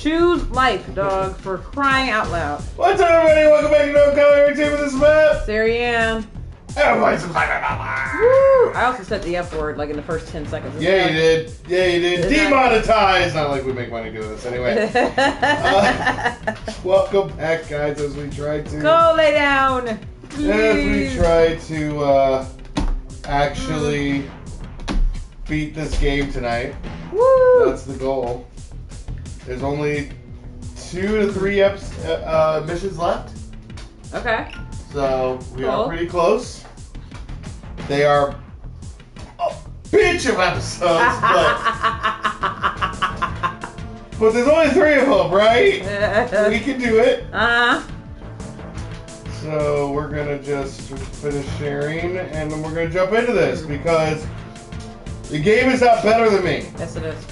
Choose life, dog, for crying out loud. What's up, everybody? Welcome back to No Color Team with this map. Syrian. Everybody subscribe. Woo! I also said the F word like in the first 10 seconds. Yeah, you did. Yeah, you did. Demonetized. Not like we make money doing this anyway. Welcome back, guys, as we try to... Go lay down. Please. As we try to actually beat this game tonight. Woo! That's the goal. There's only 2 to 3 missions left. Okay. So we are pretty close. They are a bitch of episodes, but there's only 3 of them, right? We can do it. So we're gonna just finish sharing, and then we're gonna jump into this because the game is not better than me. Yes, it is.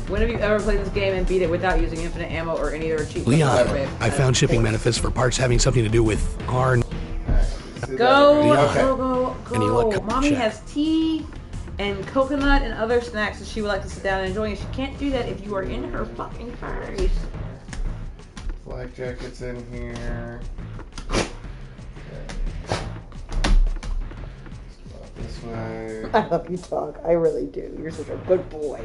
When have you ever played this game and beat it without using infinite ammo or any other cheat? Lian, I found shipping manifests for parts having something to do with our... Go, Okay. go. Any luck? Mommy Check. has tea and coconut and other snacks that she would like to sit down and enjoy, and she can't do that if you are in her fucking face. Black jacket's in here. This way. I love you, dog. I really do. You're such a good boy.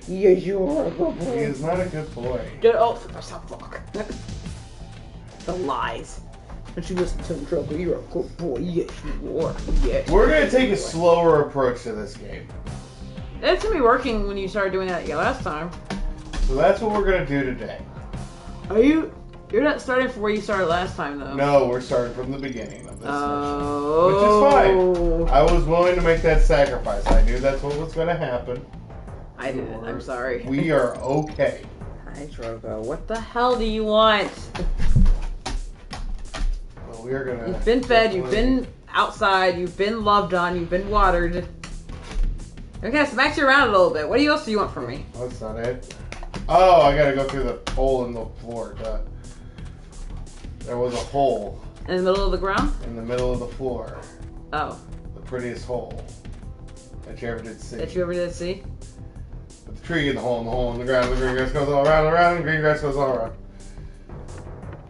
Yes, you are a good boy. He is not a good boy. Oh, fuck. The lies. But you listen to him, Drogo. You're a good boy. Yes, you are. Yes. We're gonna take a slower approach to this game. It's gonna be working when you started doing that last time. So that's what we're gonna do today. You're not starting from where you started last time, though. No, we're starting from the beginning of this Oh. mission. Which is fine. I was willing to make that sacrifice. I knew that's what was gonna happen. I didn't. I'm sorry. We are okay. Hi, Drogo. What the hell do you want? Well, we are gonna... You've been fed, you've been outside, you've been loved on, you've been watered. Okay, smack you around a little bit. What else do you want from me? That's not it. Oh, I gotta go through the hole in the floor. There was a hole. In the middle of the ground? In the middle of the floor. Oh. The prettiest hole that you ever did see. That you ever did see? With the tree in the hole in the ground. The green grass goes all around and around, and the green grass goes all around.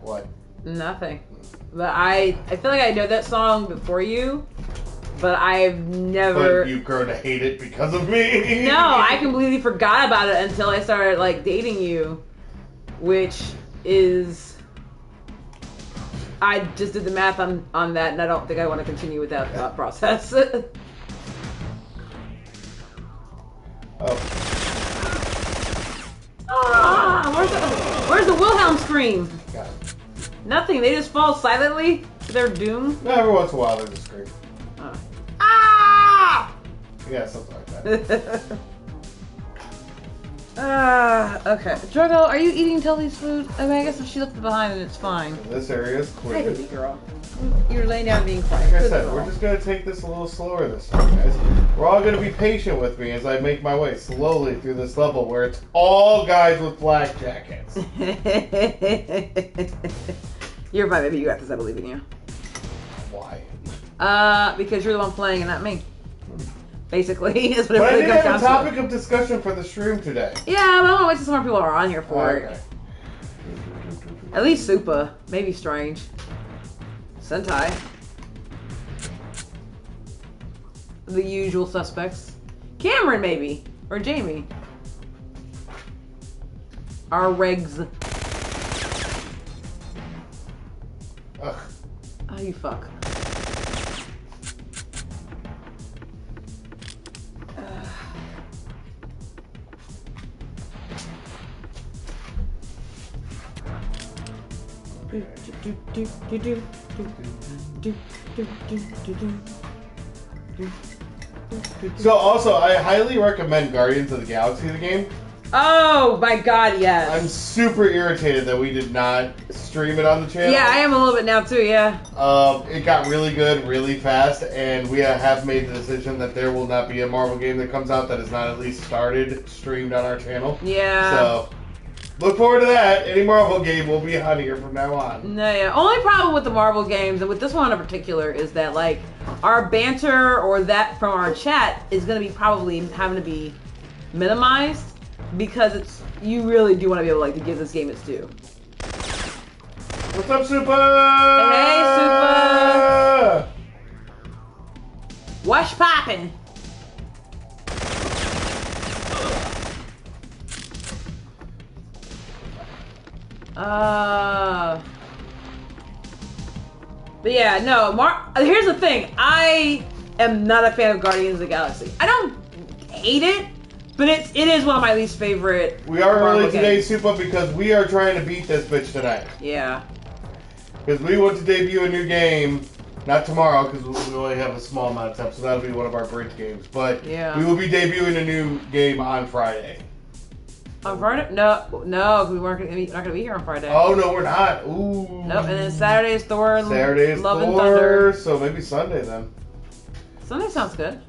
What? Nothing. But I feel like I know that song before you, but I've never... But you've grown to hate it because of me. No, I completely forgot about it until I started, like, dating you, which is... I just did the math on that, and I don't think I want to continue with that thought process. Where's the Wilhelm scream? Got it. Nothing. They just fall silently to their doom. No, every once in a while there's a scream. Oh. Ah! Yeah, something like that. Okay. Drogo, are you eating Tully's food? I mean, I guess if she left it behind, then it's fine. This area is clear. Hi, baby girl. You're laying down being quiet. Like I Good said, girl. we're just going to take this a little slower this time, guys. We're all going to be patient with me as I make my way slowly through this level where it's all guys with black jackets. You're fine, baby. You got this. I believe in you. Why? Because you're the one playing and not me. Basically, is what it But I really did comes have a down topic of discussion for the stream today. Yeah, but I want to wait till some more people are on here for Okay. it. At least Supa. Maybe Strange. Sentai. The usual suspects. Cameron, maybe. Or Jamie. Our regs. Ugh. Oh, you fuck. So also, I highly recommend Guardians of the Galaxy, the game. Oh my god, yes. I'm super irritated that we did not stream it on the channel. Yeah, I am a little bit now too, yeah. It got really good, really fast, and we have made the decision that there will not be a Marvel game that comes out that is not at least streamed on our channel. Yeah. So, look forward to that. Any Marvel game will be on here from now on. No, yeah. Only problem with the Marvel games, and with this one in particular, is that, like, our banter or that from our chat is going to be probably having to be minimized. because you really do want to be able to give this game its due. What's up, Super? Hey, Super. What's poppin'? But yeah, no, here's the thing. I am not a fan of Guardians of the Galaxy. I don't hate it, but it is one of my least favorite. We are Marvel early today, games. Super, because we are trying to beat this bitch tonight. Yeah. Because we want to debut a new game, not tomorrow, because we only have a small amount of time, so that'll be one of our bridge games. But yeah. We will be debuting a new game on Friday. On Friday? No, we weren't not gonna be here on Friday. Oh no, we're not. Ooh. Nope. And then Saturday is Thor. Saturday is Love Thor, and Thunder. so maybe Sunday then. Sunday sounds good.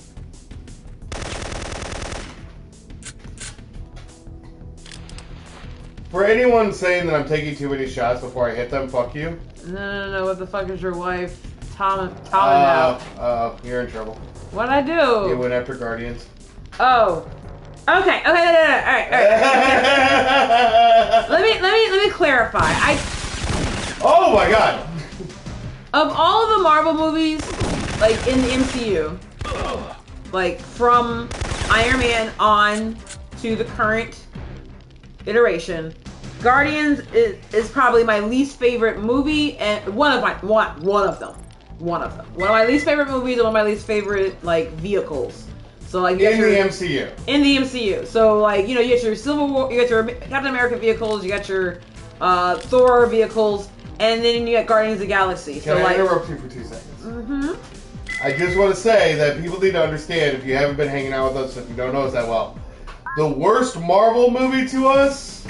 For anyone saying that I'm taking too many shots before I hit them, fuck you. No. What the fuck is your wife? Tom now. You're in trouble. What'd I do? You went after Guardians. Oh. Okay. No. All right. Let me clarify. Oh my god. Of all of the Marvel movies, like in the MCU, like from Iron Man on to the current iteration, Guardians is probably my least favorite movie, and one of them. One of my least favorite movies and one of my least favorite vehicles. So like in the MCU. In the MCU. So like you get your Civil War, you got your Captain America vehicles, you got your Thor vehicles, and then you got Guardians of the Galaxy. Can I interrupt you for 2 seconds? Mm-hmm. I just want to say that people need to understand, if you haven't been hanging out with us, if you don't know us that well, the worst Marvel movie to us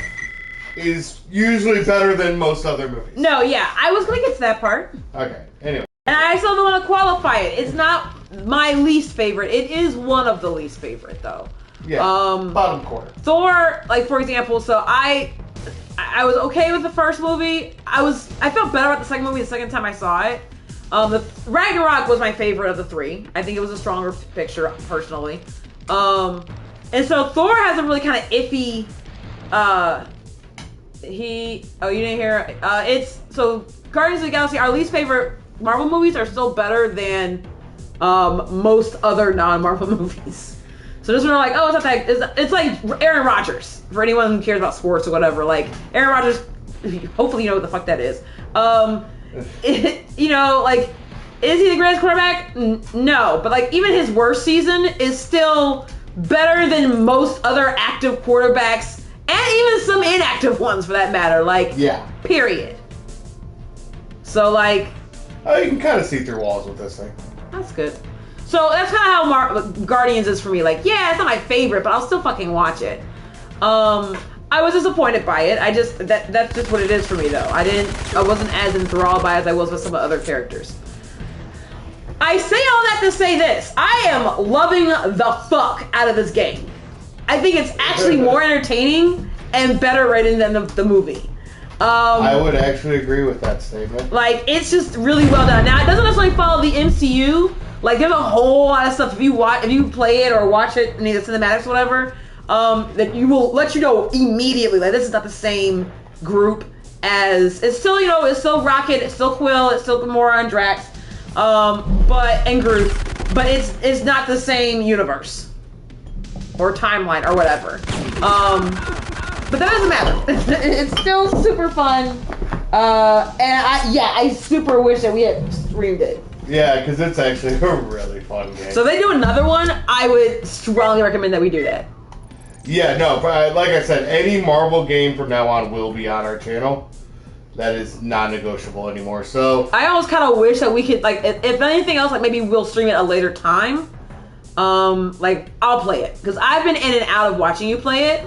is usually better than most other movies. No, yeah, I was gonna get to that part. Okay. Anyway. And I still don't want to qualify it. It's not my least favorite. It is one of the least favorite, though. Yeah. Bottom quarter. Thor, like for example, so I was okay with the first movie. I felt better about the second movie the second time I saw it. The Ragnarok was my favorite of the three. I think it was a stronger picture personally. And so Thor has a really kind of iffy. You didn't hear? It's so Guardians of the Galaxy. Our least favorite Marvel movies are still better than most other non-Marvel movies. So this one are like, oh, it's not that. It's like Aaron Rodgers. For anyone who cares about sports or whatever, like Aaron Rodgers. Hopefully you know what the fuck that is. Is he the greatest quarterback? No, but like even his worst season is still better than most other active quarterbacks, and even some inactive ones for that matter. Like, yeah. Period. So like. Oh, you can kind of see through walls with this thing. That's good. So that's kind of how Guardians is for me. Like, yeah, it's not my favorite, but I'll still fucking watch it. I was disappointed by it. That's just what it is for me, though. I wasn't as enthralled by it as I was with some other characters. I say all that to say this. I am loving the fuck out of this game. I think it's actually more entertaining and better written than the movie. I would actually agree with that statement. Like, it's just really well done. Now, it doesn't necessarily follow the MCU. Like, there's a whole lot of stuff if you play it or watch it in the cinematics or whatever, that you will let you know immediately. Like, this is not the same group as it's still, it's still Rocket, it's still Quill, it's still Gamora and Drax, and Groot, but it's not the same universe or timeline or whatever. But that doesn't matter. It's still super fun. I super wish that we had streamed it. Yeah, because it's actually a really fun game. So if they do another one, I would strongly recommend that we do that. Yeah, no, but like I said, any Marvel game from now on will be on our channel. That is non-negotiable anymore. So I almost kind of wish that we could, like, if anything else, like maybe we'll stream it a later time. Like I'll play it because I've been in and out of watching you play it.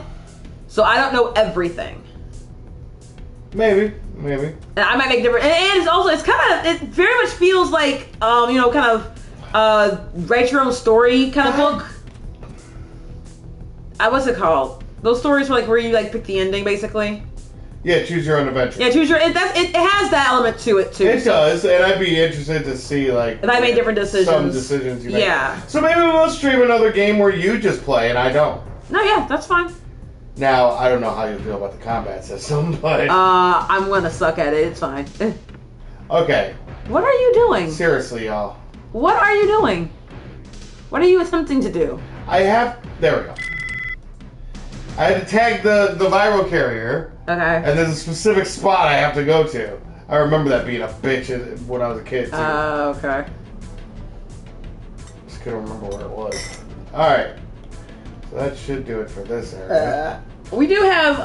So I don't know everything. Maybe. And I might make different. And it very much feels like, write your own story kind of book. What's it called? Those stories where you pick the ending basically. Yeah, choose your own adventure. Yeah, choose your. It has that element to it too. It does, and I'd be interested to see if I made different decisions. Some decisions you make. Yeah. So maybe we'll stream another game where you just play and I don't. No, yeah, that's fine. Now, I don't know how you feel about the combat system, but... I'm gonna suck at it. It's fine. Okay. What are you doing? Seriously, y'all. What are you doing? What are you attempting to do? There we go. I had to tag the viral carrier. Okay. And there's a specific spot I have to go to. I remember that being a bitch when I was a kid, too. Okay. Just couldn't remember where it was. Alright. So that should do it for this area. We do have,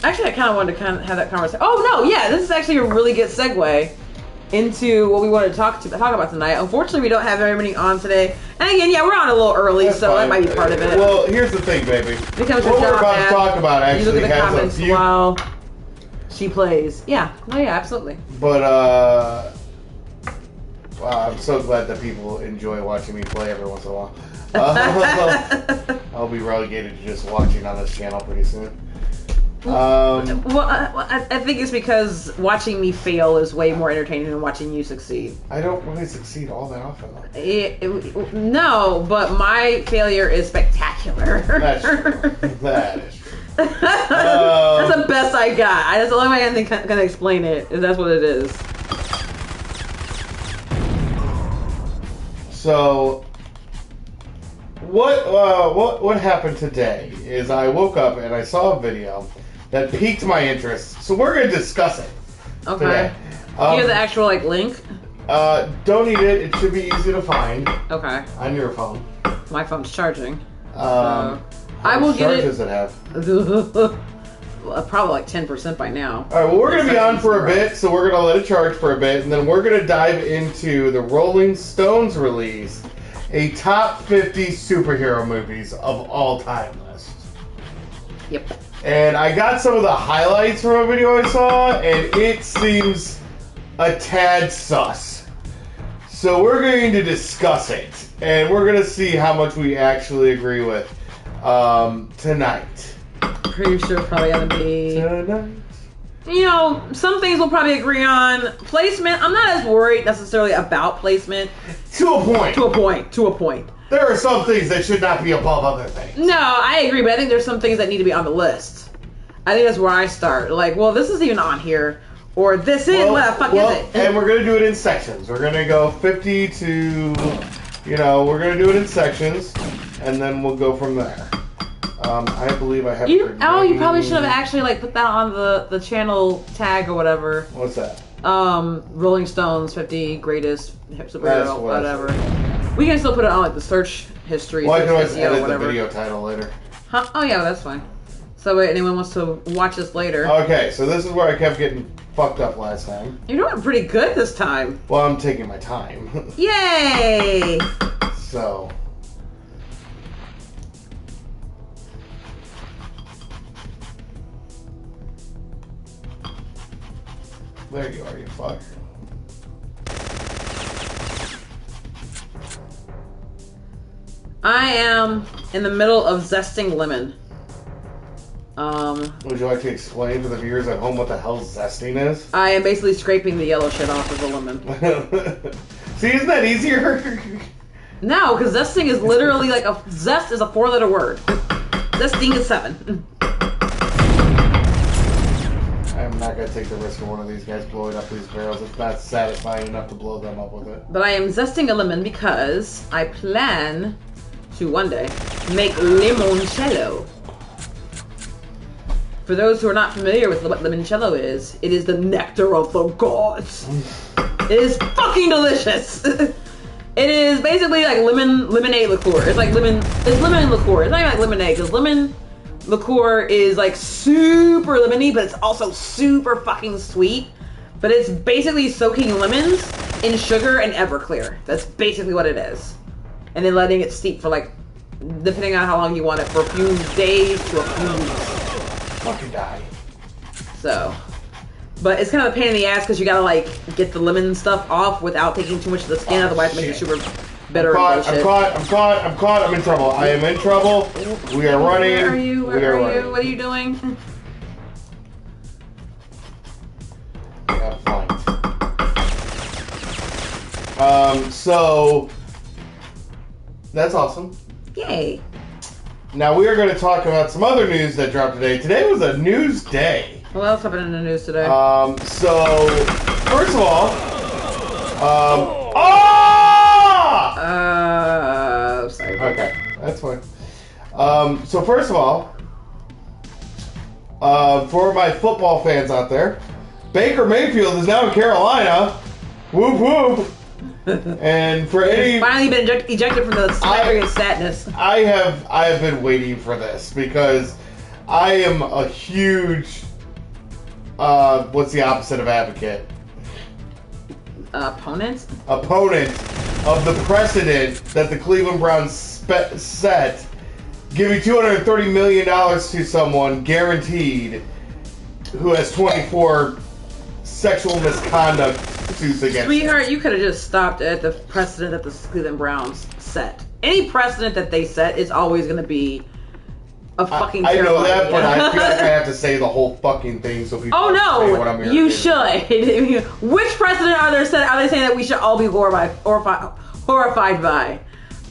actually, I kind of wanted to have that conversation. Oh, no, yeah, this is actually a really good segue into what we wanted to talk about tonight. Unfortunately, we don't have very many on today. And again, yeah, we're on a little early, That's so fine. that might be part of it. Well, here's the thing, baby. Because what your we're job, about man, to talk about you look actually at the has comments a few... while she plays. Yeah. Oh, yeah, absolutely. But, wow, I'm so glad that people enjoy watching me play every once in a while. I'll be relegated to just watching on this channel pretty soon. Well, I think it's because watching me fail is way more entertaining than watching you succeed. I don't really succeed all that often, though. No, but my failure is spectacular. That's true. That is true. That's the best I got. That's the only way I can explain it. Is that's what it is. So, what happened today is I woke up and I saw a video that piqued my interest. So we're gonna discuss it. Okay. Today. Do you have the actual link? Don't need it. It should be easy to find. Okay. On your phone. My phone's charging. How I will much get charge it. does it have? Probably like 10% by now. All right. Well, we're gonna be on for a bit, so we're gonna let it charge for a bit, and then we're gonna dive into the Rolling Stones release, a top 50 superhero movies of all time list. Yep. And I got some of the highlights from a video I saw, and it seems a tad sus. So we're going to discuss it, and we're going to see how much we actually agree with tonight. Pretty sure it's probably going to be... Tonight. You know, some things we'll probably agree on. Placement, I'm not as worried necessarily about placement. To a point. To a point. There are some things that should not be above other things. No, I agree, but I think there's some things that need to be on the list. I think that's where I start. Like, well, this isn't even on here. Or this is, what the fuck is it? And we're going to do it in sections. We're going to go 50 to, we're going to do it in sections, and then we'll go from there. I believe I have... You probably should have actually, put that on the channel tag or whatever. What's that? Rolling Stones 50 greatest superhero, whatever. We can still put it on, the search history. Well, I can always video, edit whatever. the video title later. Huh? Oh, yeah, that's fine. So, if anyone wants to watch this later. Okay, so this is where I kept getting fucked up last time. You're doing pretty good this time. Well, I'm taking my time. Yay! So... There you are, you fuck. I am in the middle of zesting lemon. Would you like to explain to the viewers at home what the hell zesting is? I am basically scraping the yellow shit off of the lemon. See, isn't that easier? No, because zesting is literally zest is a 4-letter word. Zesting is 7. I'm not going to take the risk of one of these guys blowing up these barrels. It's not satisfying enough to blow them up with it. But I am zesting a lemon because I plan to one day make limoncello. For those who are not familiar with what limoncello is, it is the nectar of the gods. It is fucking delicious. It is basically like lemonade liqueur. It's lemon liqueur. It's not even like lemonade, because lemon liqueur is super lemony, but it's also super fucking sweet. But it's basically soaking lemons in sugar and Everclear. That's basically what it is. And then letting it steep for depending on how long you want it, for a few days to a few weeks. Fucking die. So, but it's kind of a pain in the ass because you gotta get the lemon stuff off without taking too much of the skin, otherwise it makes it super bitter and bullshit. I'm caught, I'm in trouble. I am in trouble. We are running. Where are you? Where are you? What are you doing? Yeah, fine. So that's awesome. Yay. Now we are going to talk about some other news that dropped today. Today was a news day. What else happened in the news today? So, first of all, Sorry. Okay, that's fine. So first of all, for my football fans out there, Baker Mayfield is now in Carolina. Whoop whoop. And for any, finally been ejected from the slavery of sadness. I have been waiting for this because I am a huge what's the opposite of advocate? Opponent of the precedent that the Cleveland Browns set, giving $230 million to someone guaranteed who has 24 sexual misconduct suits against Sweetheart, you could have just stopped at the precedent that the Cleveland Browns set. Any precedent that they set is always going to be a fucking I know that, idea. but I feel like I have to say the whole fucking thing so people understand what I'm you should. Which precedent are they set? Are they saying that we should all be horrified by?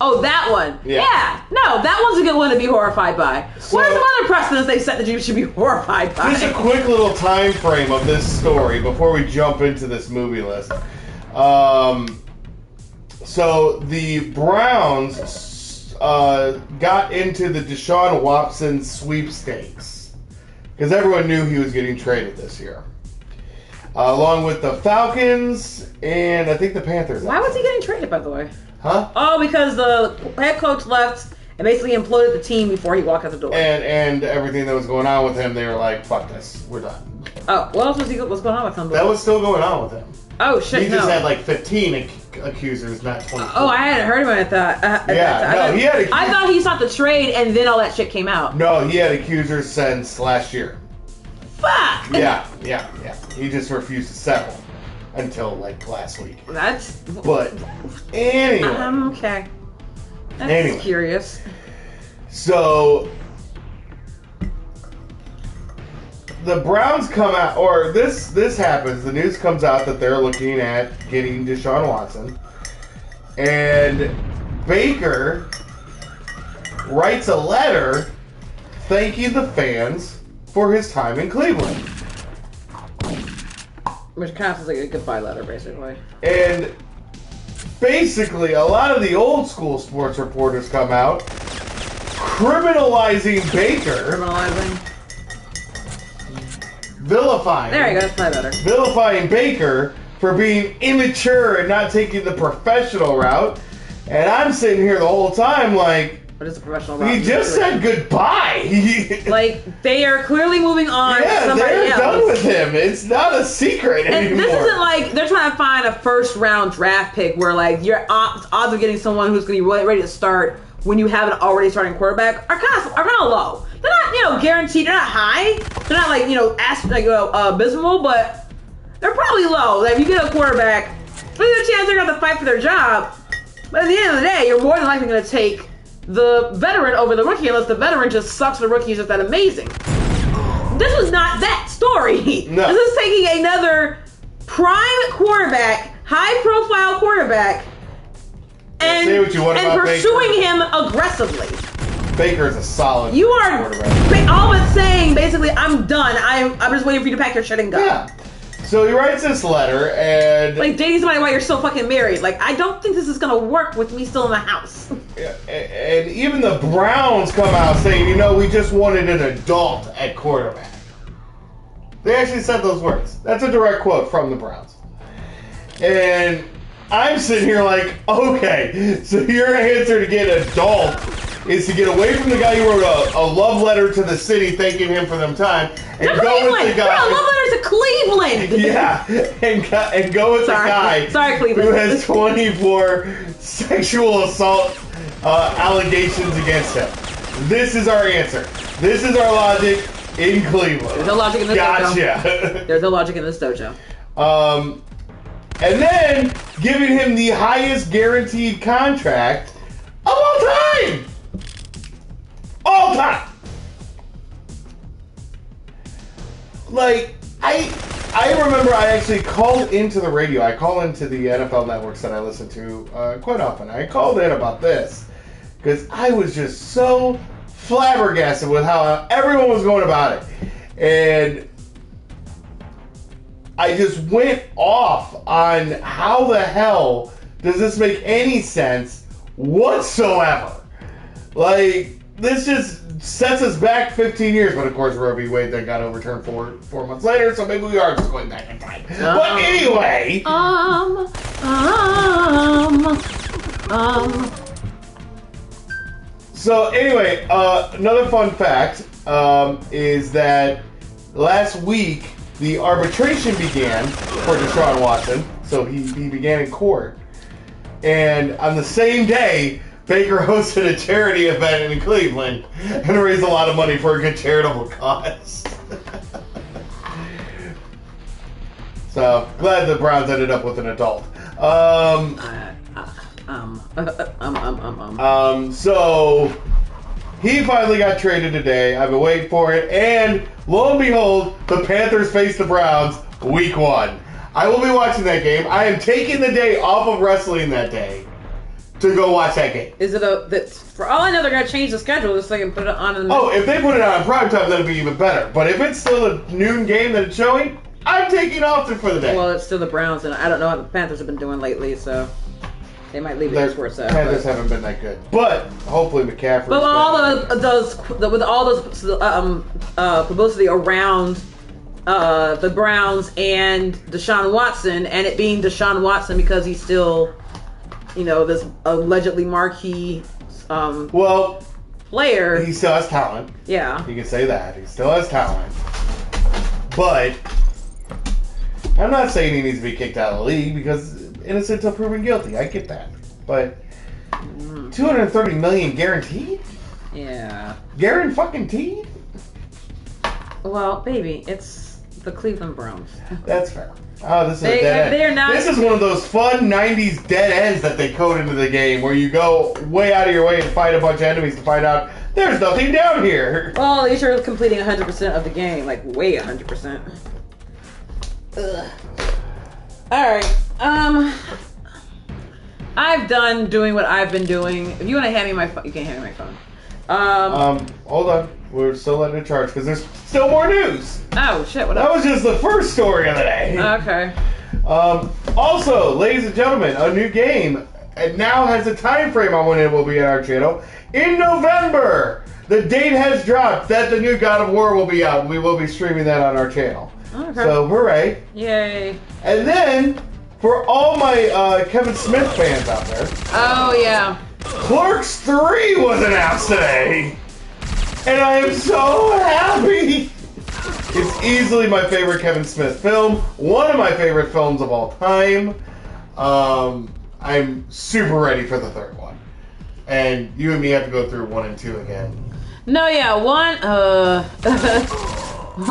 Oh, that one. Yeah. No, that one's a good one to be horrified by. So, what are some other precedents they set that you should be horrified by? Just a quick little time frame of this story before we jump into this movie list. So the Browns got into the Deshaun Watson sweepstakes because everyone knew he was getting traded this year, along with the Falcons and I think the Panthers. Why was he getting traded, by the way? Huh? Oh, because the head coach left and basically imploded the team before he walked out the door. And everything that was going on with him, they were like, "Fuck this, we're done." Oh, what else what's going on with him? That was still going on with him. Oh shit! He just had like 15 accusers, not 24. Oh, I hadn't heard about that. I thought he sought the trade and then all that shit came out. No, he had accusers since last year. Fuck! Yeah. He just refused to settle until like last week. But anyway. Okay. That's curious. So the Browns come out, or this happens. The news comes out that they're looking at getting Deshaun Watson, and Baker writes a letter thanking the fans for his time in Cleveland. Which kind of sounds like a goodbye letter, basically. And basically, a lot of the old school sports reporters come out criminalizing Baker. Vilifying. There you go, that's probably better. Vilifying Baker for being immature and not taking the professional route. And I'm sitting here the whole time like, what is the professional route? He just said goodbye. Like, they are clearly moving on to somebody they're else. done with him. It's not a secret anymore. And this isn't like they're trying to find a first round draft pick where like your odds of getting someone who's going to be really ready to start when you have an already starting quarterback are kind of low. They're not guaranteed. They're not high. They're not like abysmal, but they're probably low. Like if you get a quarterback, there's a chance they're going to fight for their job. But at the end of the day, you're more than likely going to take the veteran over the rookie unless the veteran just sucks and the rookie is just that amazing. This is not that story. No. This is taking another prime quarterback, high-profile quarterback, and pursuing him aggressively. Baker is a solid You are quarterback. all but saying, basically, I'm done. I'm just waiting for you to pack your shit and go. Yeah. So he writes this letter and... Like, dating somebody while you're still fucking married. Like, I don't think this is going to work with me still in the house. And even the Browns come out saying, we just wanted an adult at quarterback. They actually said those words. That's a direct quote from the Browns. And I'm sitting here like, okay, so your answer to get adult is to get away from the guy who wrote a love letter to the city thanking him for them time and go with the guy. Love letters to Cleveland. Yeah, and go with the guy Cleveland, who has 24 sexual assault allegations against him. This is our answer. This is our logic in Cleveland. There's no logic in this dojo. Gotcha. There's no logic in this dojo. And then giving him the highest guaranteed contract of all time. All time. Like, I remember I actually called into the radio. I call into the NFL networks that I listen to quite often. I called in about this because I was just so flabbergasted with how everyone was going about it. And I just went off on how the hell does this make any sense whatsoever. Like, this just sets us back 15 years, but of course Roe v. Wade then got overturned four months later, so maybe we are just going back in time. But anyway... So anyway, another fun fact is that last week the arbitration began for Deshaun Watson, so he began in court. And on the same day, Baker hosted a charity event in Cleveland and raised a lot of money for a good charitable cause. So, glad the Browns ended up with an adult. So, he finally got traded today. I've been waiting for it. And, lo and behold, the Panthers face the Browns week 1. I will be watching that game. I am taking the day off of wrestling that day to go watch that game. Is it for all I know, they're going to change the schedule just so they can put it on in the Oh, if they put it on prime time, that'd be even better. But if it's still a noon game that it's showing, I'm taking off for the day. Well, it's still the Browns, and I don't know how the Panthers have been doing lately, so they might leave it just where it's at. Panthers haven't been that good, but hopefully McCaffrey. But with all those publicity around the Browns and Deshaun Watson, and it being Deshaun Watson because he's still, this allegedly marquee player. He still has talent. Yeah. You can say that. He still has talent. But I'm not saying he needs to be kicked out of the league because innocent until proven guilty. I get that. But $230 million guaranteed? Yeah. Guaranteed? Well, baby, it's the Cleveland Browns. That's fair. Oh, this is a dead end. This is one of those fun 90s dead ends that they code into the game where you go way out of your way and fight a bunch of enemies to find out there's nothing down here. Well, at least you're completing 100% of the game, like way 100%. Ugh. Alright, I've done doing what I've been doing. If you want to hand me my phone, you can hand me my phone. Hold on. We're still letting it charge because there's still more news. Oh, shit, what That else? was just the first story of the day. Okay. Also, ladies and gentlemen, a new game. It now has a time frame on when it will be on our channel. In November, the date has dropped that the new God of War will be out. We will be streaming that on our channel. Okay. So, hooray. Yay. And then, for all my Kevin Smith fans out there. Oh, yeah. Clerks 3 was announced today. And I am so happy. It's easily my favorite Kevin Smith film. One of my favorite films of all time. I'm super ready for the third one. And you and me have to go through 1 and 2 again. No, yeah, 1,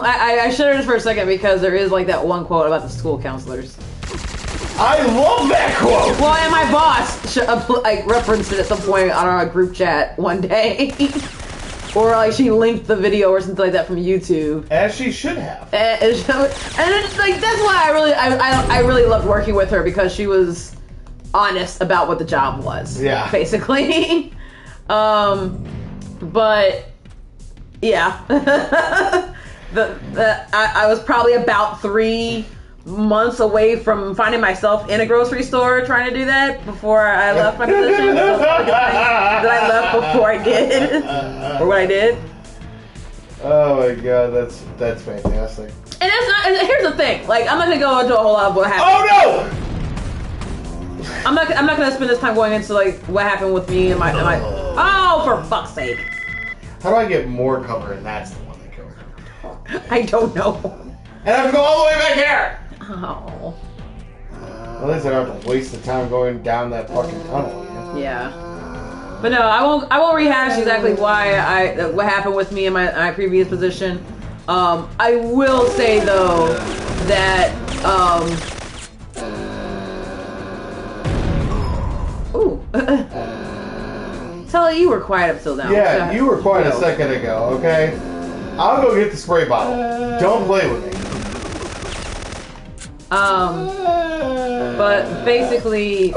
I shuddered just for a second because there is like that one quote about the school counselors. I love that quote! Well, and my boss referenced it at some point on our group chat one day. Or like she linked the video or something like that from YouTube. As she should have. And it's like that's why I really loved working with her because she was honest about what the job was. Yeah. Basically. But yeah. I was probably about 3 months away from finding myself in a grocery store trying to do that before I left my position. So that I left before I did, or what I did. Oh my god, that's fantastic. And it's not. Here's the thing. Like, I'm not gonna go into a whole lot of what happened. Oh no! I'm not gonna spend this time going into like what happened with me and my. Oh, for fuck's sake! How do I get more cover? And that's the one that kills me. I don't know. And I have to go all the way back here. Oh. At least I don't have to waste the time going down that fucking tunnel again. Yeah. But no, I won't rehash exactly what happened with me in my previous position. I will say though that ooh. Tully, you were quiet up till now. Yeah, you were quiet a second ago, okay? I'll go get the spray bottle. Don't play with me. But basically,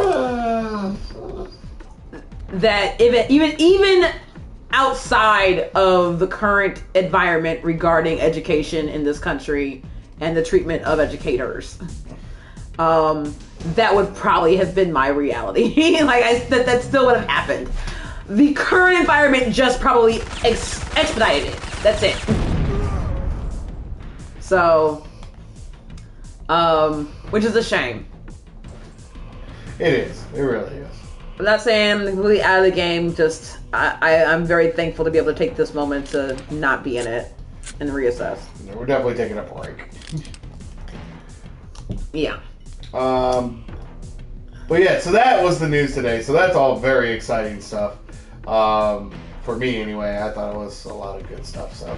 that even outside of the current environment regarding education in this country and the treatment of educators. That would probably have been my reality. That still would have happened. The current environment just probably expedited it. That's it. So, which is a shame. It is. It really is. I'm not saying I'm completely out of the game. Just I'm very thankful to be able to take this moment to not be in it and reassess. Yeah, we're definitely taking a break. Yeah. But yeah, so that was the news today. So that's all very exciting stuff. For me anyway, I thought it was a lot of good stuff. So,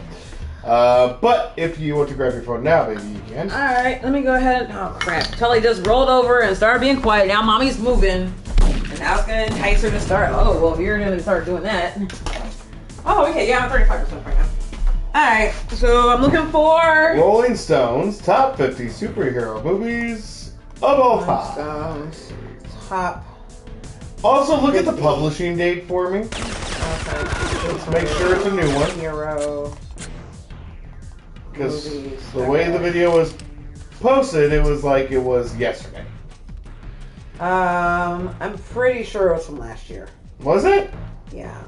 but if you want to grab your phone now, baby, you can. All right, let me go ahead. Oh crap! Tully just rolled over and started being quiet. Now mommy's moving, and now it's gonna entice her to start. Oh well, if you're gonna start doing that. Oh okay, yeah, I'm 35% right now. All right, so I'm looking for Rolling Stones top 50 superhero movies of all time. Top. Also, look at the publishing date for me. Okay. Let's make sure it's a new one. Hero. Because Movies. the way the video was posted, it was like it was yesterday. I'm pretty sure it was from last year. Was it? Yeah.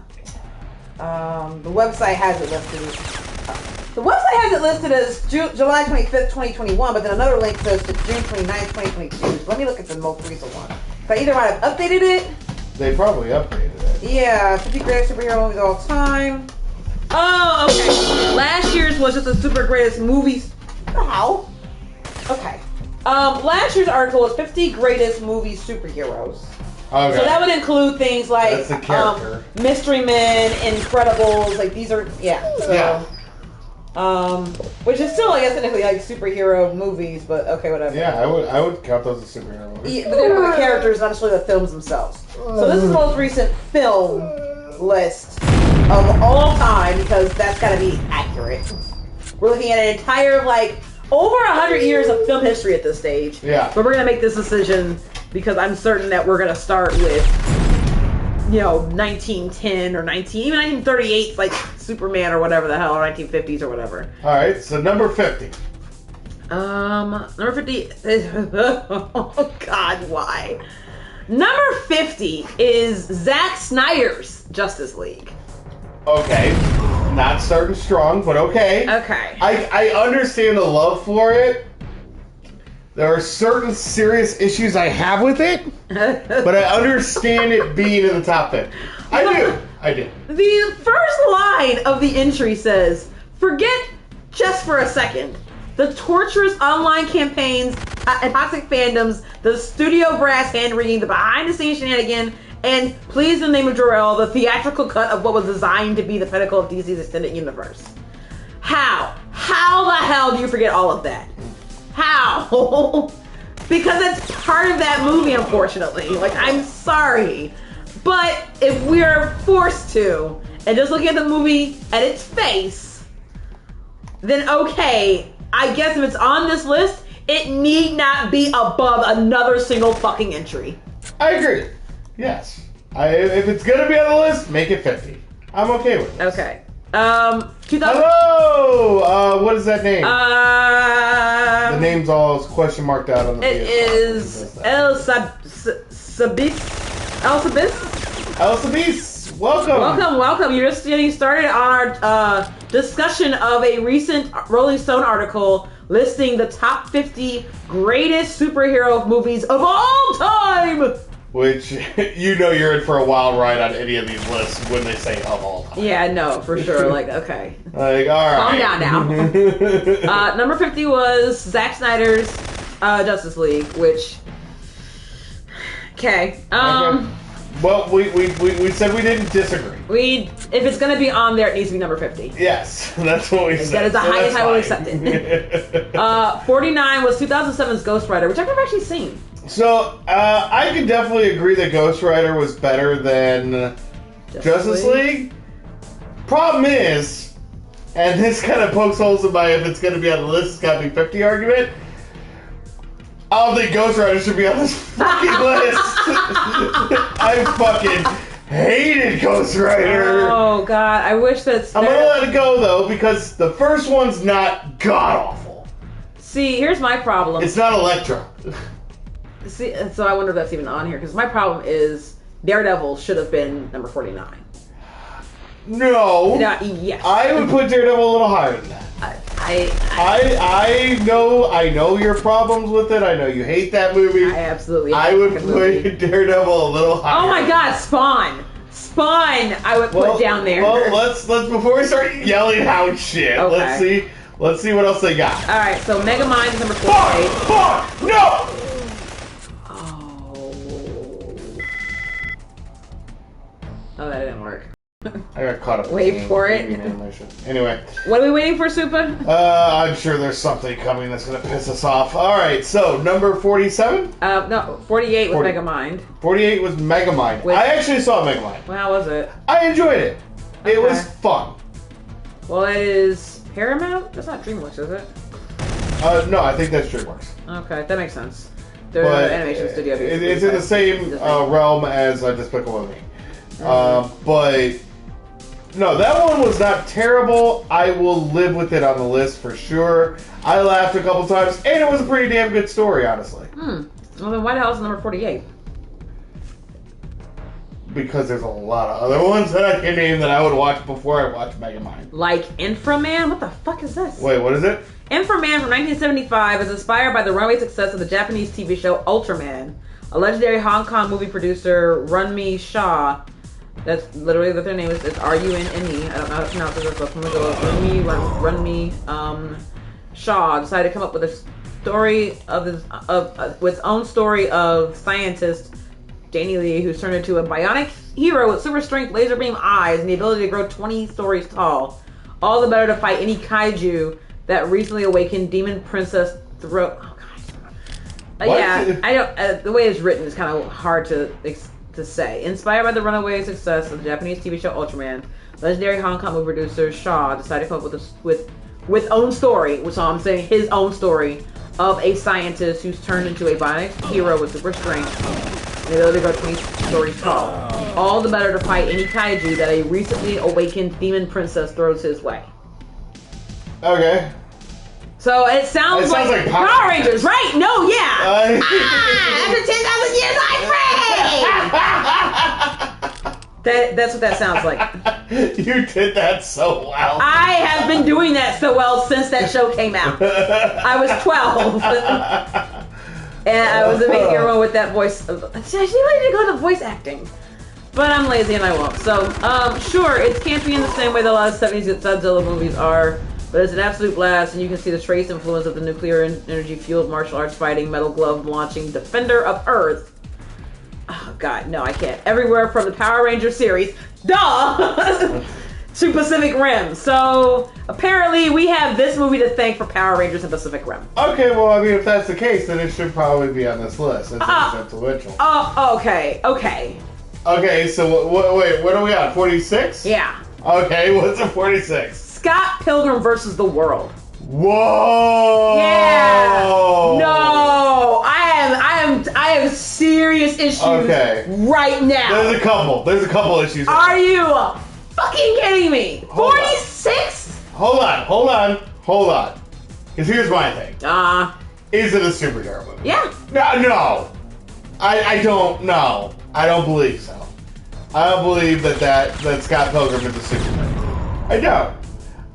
The website has it listed. The website has it listed as July 25th, 2021, but then another link says to June 29th, 2022. So let me look at the most recent one. So I either might have updated it. They probably updated it. Yeah, 50 greatest superhero movies of all time. Oh, okay. Last year's was just the super greatest movies. How? Okay. Last year's article was 50 greatest movie superheroes. Okay. So that would include things like That's the character. Mystery Men, Incredibles, like these are So, yeah. Which is still, I guess, technically like superhero movies, but okay, whatever. Yeah, I would count those as superhero movies. Yeah, but they're the characters, not necessarily the films themselves. So this is the most recent film list of all time because that's got to be accurate. We're looking at an entire over 100 years of film history at this stage. Yeah. But we're gonna make this decision because I'm certain that we're gonna start with 1910 or 1938, like Superman or whatever the hell, or 1950s or whatever. All right, so number 50. Number 50 oh God, why? Number 50 is Zack Snyder's Justice League. Okay, not starting strong, but okay. Okay. I understand the love for it. There are certain serious issues I have with it, but I understand it being in the top 50. I do. The first line of the entry says, "Forget just for a second the torturous online campaigns and toxic fandoms, the studio brass hand-wringing, the behind-the-scenes shenanigan, and please, in the name of Jor-El, the theatrical cut of what was designed to be the pinnacle of DC's extended universe." How? How the hell do you forget all of that? How? Because it's part of that movie, unfortunately. I'm sorry. But if we are forced to, and just looking at the movie at its face, then okay, I guess if it's on this list, it need not be above another single fucking entry. I agree. Yes. If it's going to be on the list, make it 50. I'm okay with it. Okay. 2000. Hello! What is that name? The name's all question marked out on the It is El Sabis. Welcome. You're just getting started on our discussion of a recent Rolling Stone article listing the top 50 greatest superhero movies of all time. Which, you're in for a wild ride on any of these lists when they say of all time. Yeah, no, for sure. Okay. All right. Calm down now. Number 50 was Zack Snyder's Justice League, which... Okay. Well, we said we didn't disagree. If it's going to be on there, it needs to be number 50. Yes, that's what we said. That is the highest I will accept it. 49 was 2007's Ghost Rider, which I've never actually seen. So, I can definitely agree that Ghost Rider was better than Justice League. Problem is, and this kind of pokes holes in my if it's going to be on the list, it's got to be 50 argument. I don't think Ghost Rider should be on this fucking list. hated Ghost Rider. Oh God, I wish that. I'm gonna let it go though because the first one's not god awful. See, here's my problem. It's not Elektra. See, so I wonder if that's even on here because my problem is Daredevil should have been number 49. No. Yes. I would put Daredevil a little higher than that. I know your problems with it. I know you hate that movie. I absolutely. I would put Daredevil a little higher. Oh my God, Spawn! I would put down there. Well, let's before we start yelling out shit. Okay. Let's see what else they got. All right, so Megamind is number 48. Fuck! No! Oh, that didn't work. I got caught up. Wait for it. Anyway. What are we waiting for, Supa? I'm sure there's something coming that's gonna piss us off. All right, so number 47. No, 48 was Megamind. 48 was Megamind. I actually saw Megamind. Well, how was it? I enjoyed it. It was fun. Well, it is Paramount. That's not DreamWorks, is it? No, I think that's DreamWorks. Okay, that makes sense. They're an animation studio. It's in the same realm as Despicable Me. But no, that one was not terrible. I will live with it on the list for sure. I laughed a couple times, and it was a pretty damn good story, honestly. Well, then why the hell is number 48? Because there's a lot of other ones that I can name that I would watch before I watch Megamind. Like Inframan? What the fuck is this? Wait, what is it? Inframan from 1975 is inspired by the runaway success of the Japanese TV show Ultraman. A legendary Hong Kong movie producer, Runmi Shaw, that's literally what their name is. It's R-U-N-N-E. I don't know how to pronounce it, but from the Runmi Shaw decided to come up with a story with his own story of scientist Danny Lee, who's turned into a bionic hero with super strength, laser beam eyes, and the ability to grow 20 stories tall. All the better to fight any kaiju that recently awakened demon princess throat. Oh God. Yeah, I don't. The way it's written is kind of hard to say. Inspired by the runaway success of the Japanese TV show Ultraman, legendary Hong Kong movie producer Shaw decided to come up with own story, which I'm saying his own story of a scientist who's turned into a bionic hero with super strength and the ability to go 20 stories tall. All the better to fight any kaiju that a recently awakened demon princess throws his way. Okay. So it sounds like Power Rangers, right? No, yeah. After 10,000 years, I'm free! That's what that sounds like. You did that so well. I have been doing that so well since that show came out. I was 12. And I was a big hero with that voice. I actually wanted to go to voice acting. But I'm lazy and I won't. So, sure, it's campy in the same way that a lot of 70s Godzilla movies are. But it's an absolute blast, and you can see the trace influence of the nuclear energy-fueled martial arts fighting, metal glove launching Defender of Earth. Oh God, no, I can't. Everywhere from the Power Ranger series, duh, to Pacific Rim. So apparently, we have this movie to thank for Power Rangers and Pacific Rim. Okay, well, I mean, if that's the case, then it should probably be on this list. It's influential. Oh, okay. Okay, so wait, what are we on? 46? Yeah. Okay, what's a 46? Scott Pilgrim versus the World. Whoa! Yeah. No, I have serious issues right now. There's a couple issues. Are you fucking kidding me? 46? Hold on. Because here's my thing. Is it a superhero movie? Yeah. No. I don't know. I don't believe so. I don't believe that Scott Pilgrim is a superhero movie. I don't.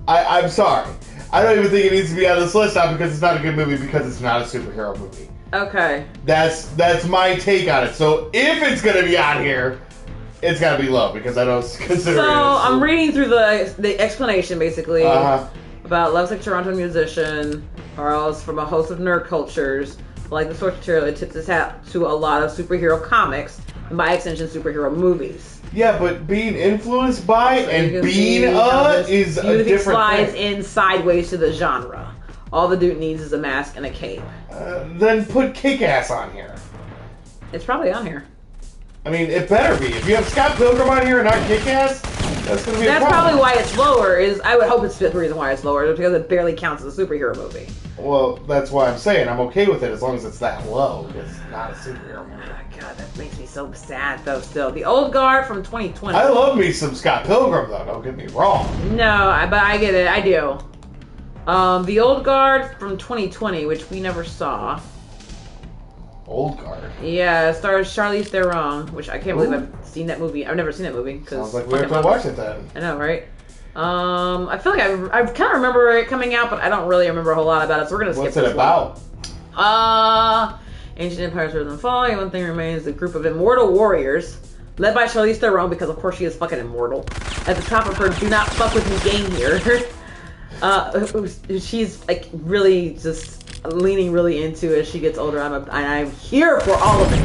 I'm sorry. I don't even think it needs to be on this list, not because it's not a good movie, because it's not a superhero movie. Okay. That's my take on it. So if it's going to be on here, it's got to be low, because I don't consider it. So I'm reading through the explanation, basically, about Love's a Toronto musician, or else from a host of nerd cultures. Like the source material, it tips its hat to a lot of superhero comics, and by extension, superhero movies. Yeah, but being influenced by and being is a different slides thing. in sideways to the genre. All the dude needs is a mask and a cape. Then put Kick-Ass on here. It's probably on here. I mean, it better be. If you have Scott Pilgrim on here and not Kick-Ass, That's gonna be. That's probably why it's lower. I would hope it's the reason why it's lower, because it barely counts as a superhero movie. Well, that's why I'm saying I'm okay with it as long as it's that low. It's not a superhero movie. Oh, God, that makes me so sad though. Still, The Old Guard from 2020. I love me some Scott Pilgrim though. Don't get me wrong. No, but I get it. I do. The Old Guard from 2020, which we never saw. Old Guard. Yeah, it stars Charlize Theron, which I can't believe I've seen that movie. I've never seen that movie. Sounds like we have to watch it then. I know, right? I feel like I kind of remember it coming out, but I don't really remember a whole lot about it, so we're gonna skip What's this it about? one. Ancient empires rose and fall. One thing remains: the group of immortal warriors, led by Charlize Theron, because of course she is fucking immortal. At the top of her "Do not fuck with me" gang here. She's like really just leaning really into it as she gets older. I'm here for all of it.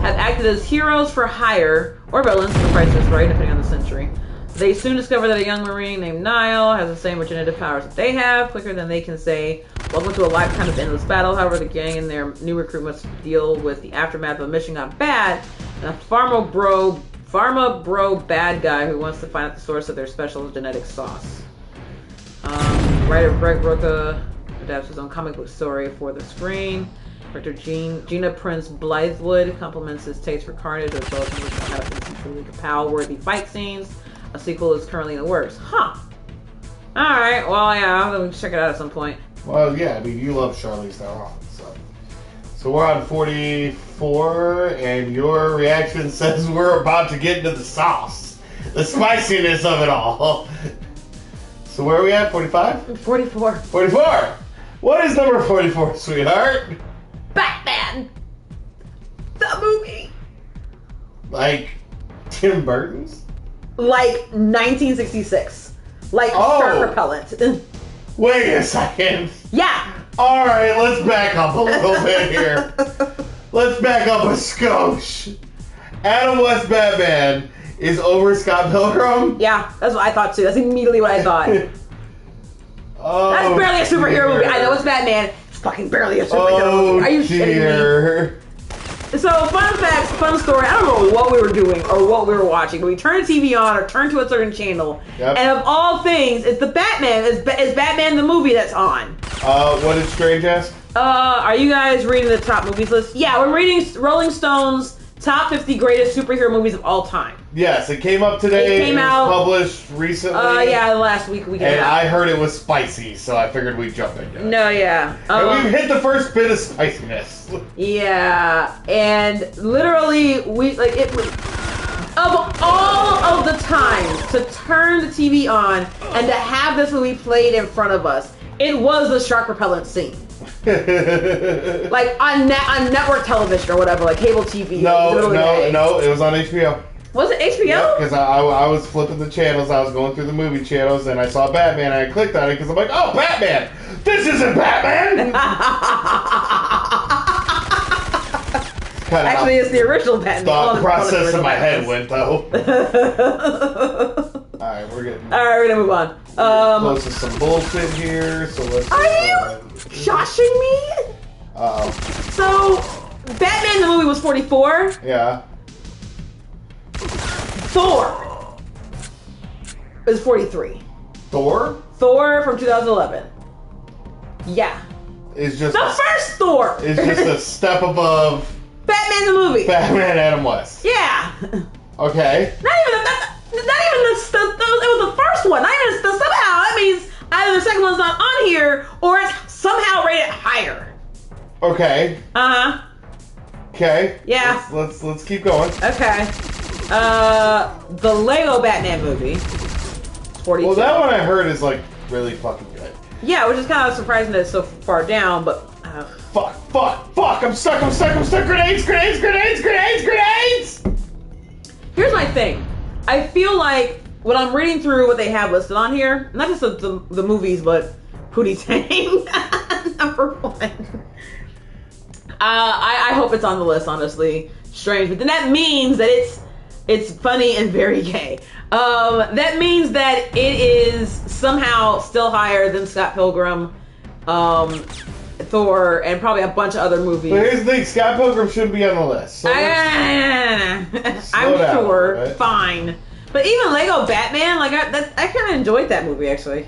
Have acted as heroes for hire or villains for prices, right, depending on the century. They soon discover that a young Marine named Niall has the same regenerative powers that they have, quicker than they can say, "Welcome to a lifetime of endless battle." However, the gang and their new recruit must deal with the aftermath of a mission gone bad, and a pharma bro bad guy who wants to find out the source of their special genetic sauce. Writer Greg Rucka adapts his own comic book story for the screen. Director Gina Prince Blythewood compliments his taste for carnage as well as some truly power-worthy fight scenes. A sequel is currently in the works. Huh. Alright, well, yeah, I'm going to check it out at some point. Well, yeah, I mean, you love Charlize Theron, so we're on 44, and your reaction says we're about to get into the sauce. The spiciness of it all. So where are we at? 45? 44. 44! What is number 44, sweetheart? Batman! The movie! Like Tim Burton's? Like 1966. Like shark repellent. Wait a second. Yeah! Alright, let's back up a little bit here. Let's back up a skosh. Adam West Batman is over Scott Pilgrim? Yeah, that's what I thought too. That's immediately what I thought. Oh, that's barely a superhero movie. I know it's Batman. It's fucking barely a superhero movie. Are you shitting me? So, fun facts, fun story. I don't know what we were doing or what we were watching, but we turned the TV on or turned to a certain channel, and of all things, it's the Batman. It's Batman the movie that's on. What did Strange ask? Are you guys reading the top movies list? Yeah, we're reading Rolling Stone's top 50 greatest superhero movies of all time. Yes, it came up today. It came out published recently. Yeah, last week we got and I heard it was spicy, so I figured we'd jump into it. No, yeah. And we've hit the first bit of spiciness. Yeah, and literally we like it. Of all of the times to turn the TV on and to have this movie played in front of us, it was the shark repellent scene. Like on network television or whatever, like cable TV. No, it was on HBO. Was it HBO? Yeah, because I was flipping the channels, I was going through the movie channels, and I saw Batman, and I clicked on it because I'm like, oh, Batman! This isn't Batman! Actually, it's the original Batman. Thought process in my head went, though. Alright, we're getting... Alright, we're gonna move on. Close to some bullshit here, so let's... Are you joshing me? Uh-oh. So, Batman the movie was 44. Yeah. Thor is 43. Thor? Thor from 2011. Yeah. Is just... The first Thor! Is just a step above... Batman the movie. Batman Adam West. Yeah. Okay. Not even it was the first one. Not even somehow. That means either the second one's not on here or it's somehow rated higher. Okay. Uh-huh. Okay. Yeah. Let's keep going. Okay. The Lego Batman movie. 42. Well, that one I heard is like really fucking good. Yeah, which is kind of surprising that it's so far down, but fuck, I'm stuck, grenades! Here's my thing. I feel like when I'm reading through what they have listed on here, not just the movies, but Pootie Tang, number one. I hope it's on the list, honestly. Strange, but then that means that it's funny and very gay. That means that it is somehow still higher than Scott Pilgrim, Thor, and probably a bunch of other movies. But here's the thing, Scott Pilgrim shouldn't be on the list. So I'm down, sure. right? Fine. But even Lego Batman, like I kind of enjoyed that movie actually.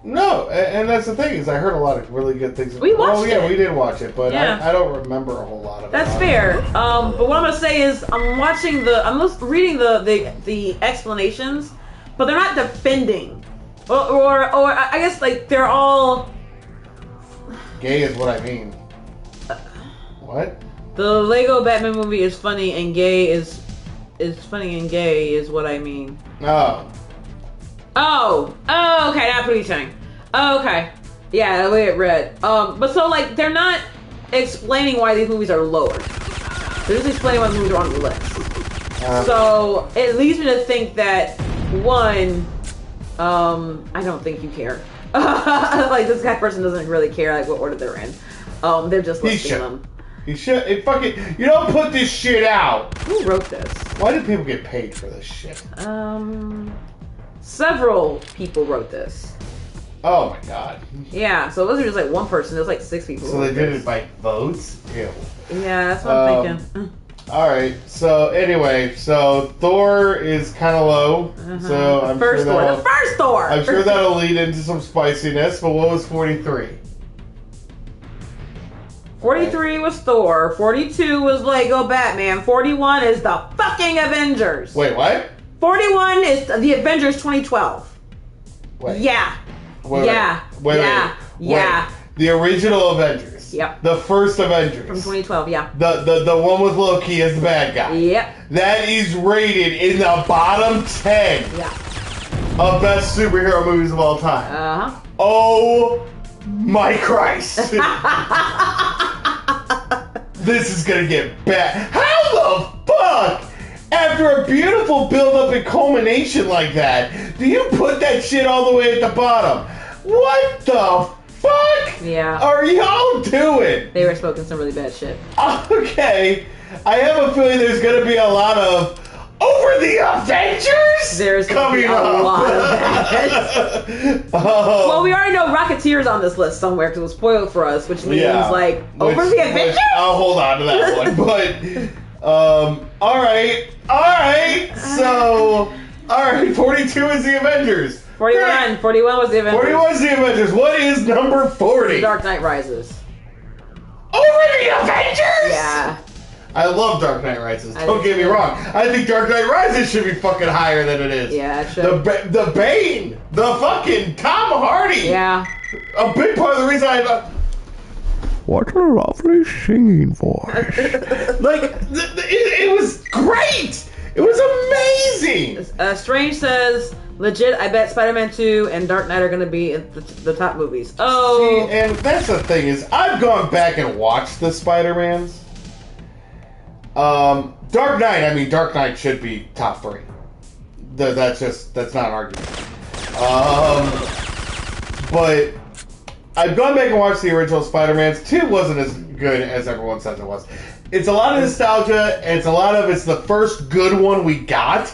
No, and that's the thing is I heard a lot of really good things. We watched it. We did watch it, but Yeah. I don't remember a whole lot of it. That's fair. But what I'm gonna say is I'm just reading the explanations, but they're not defending, or I guess like they're all. Gay is what I mean. What? The Lego Batman movie is funny and gay is funny and gay is what I mean. Oh, okay, that's what he's saying. Okay. Yeah, the way it read. But so, like, they're not explaining why these movies are lower. They're just explaining why the movies are on the list. So, it leads me to think that, one, I don't think you care. Like, this person doesn't really care, like, what order they're in. They're just listing them. You should. You don't put this shit out. Who wrote this? Why do people get paid for this shit? Several people wrote this. Oh my god. Yeah, so it wasn't just like one person, it was like 6 people. So they did it by votes? Ew. Yeah, that's what I'm thinking. Alright, so anyway, so Thor is kind of low. So I'm the first Thor! I'm sure that'll lead into some spiciness, but what was 43? 43 was Thor, 42 was Lego Batman, 41 is the fucking Avengers. Wait, what? 41 is the Avengers 2012. Wait. Yeah. Wait, yeah. Wait, yeah. wait. Yeah. The original Avengers. Yep. The first Avengers. From 2012, yeah. The one with Loki as the bad guy. Yep. That is rated in the bottom 10 of best superhero movies of all time. Uh-huh. Oh my Christ. This is gonna get bad. How the fuck? After a beautiful build-up and culmination like that, do you put that shit all the way at the bottom? What the fuck are y'all doing? They were smoking some really bad shit. Okay. I have a feeling there's going to be a lot of over the Avengers There's coming a up. lot of that. Well, we already know Rocketeer's on this list somewhere because it was spoiled for us, which means like over the Avengers? I'll hold on to that one. But, alright. So, alright, 42 is the Avengers. 41 was the Avengers. 41 is the Avengers. What is number 40? The Dark Knight Rises. Over the Avengers? Yeah. I love Dark Knight Rises. Don't get me wrong. I think Dark Knight Rises should be fucking higher than it is. Yeah, it should. The Bane, the fucking Tom Hardy. Yeah. A big part of the reason what a lovely singing voice. Like, it was great. It was amazing. Strange says, legit, I bet Spider-Man 2 and Dark Knight are going to be in the top movies. Oh. See, and that's the thing is, I've gone back and watched the Spider-Mans. Dark Knight should be top 3. That's not an argument. But I've gone back and watched the original Spider-Mans. 2 wasn't as good as everyone says it was. It's a lot of nostalgia, and it's the first good one we got.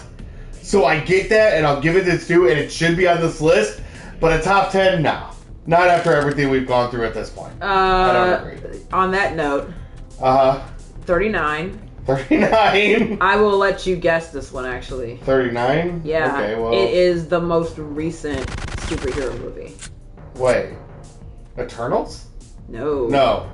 So I get that, and I'll give it its due, and it should be on this list. But a top 10, no. Not after everything we've gone through at this point. I don't agree. On that note, 39. 39. I will let you guess this one, actually. 39? Yeah. Okay, well. It is the most recent superhero movie. Wait. Eternals? No. No.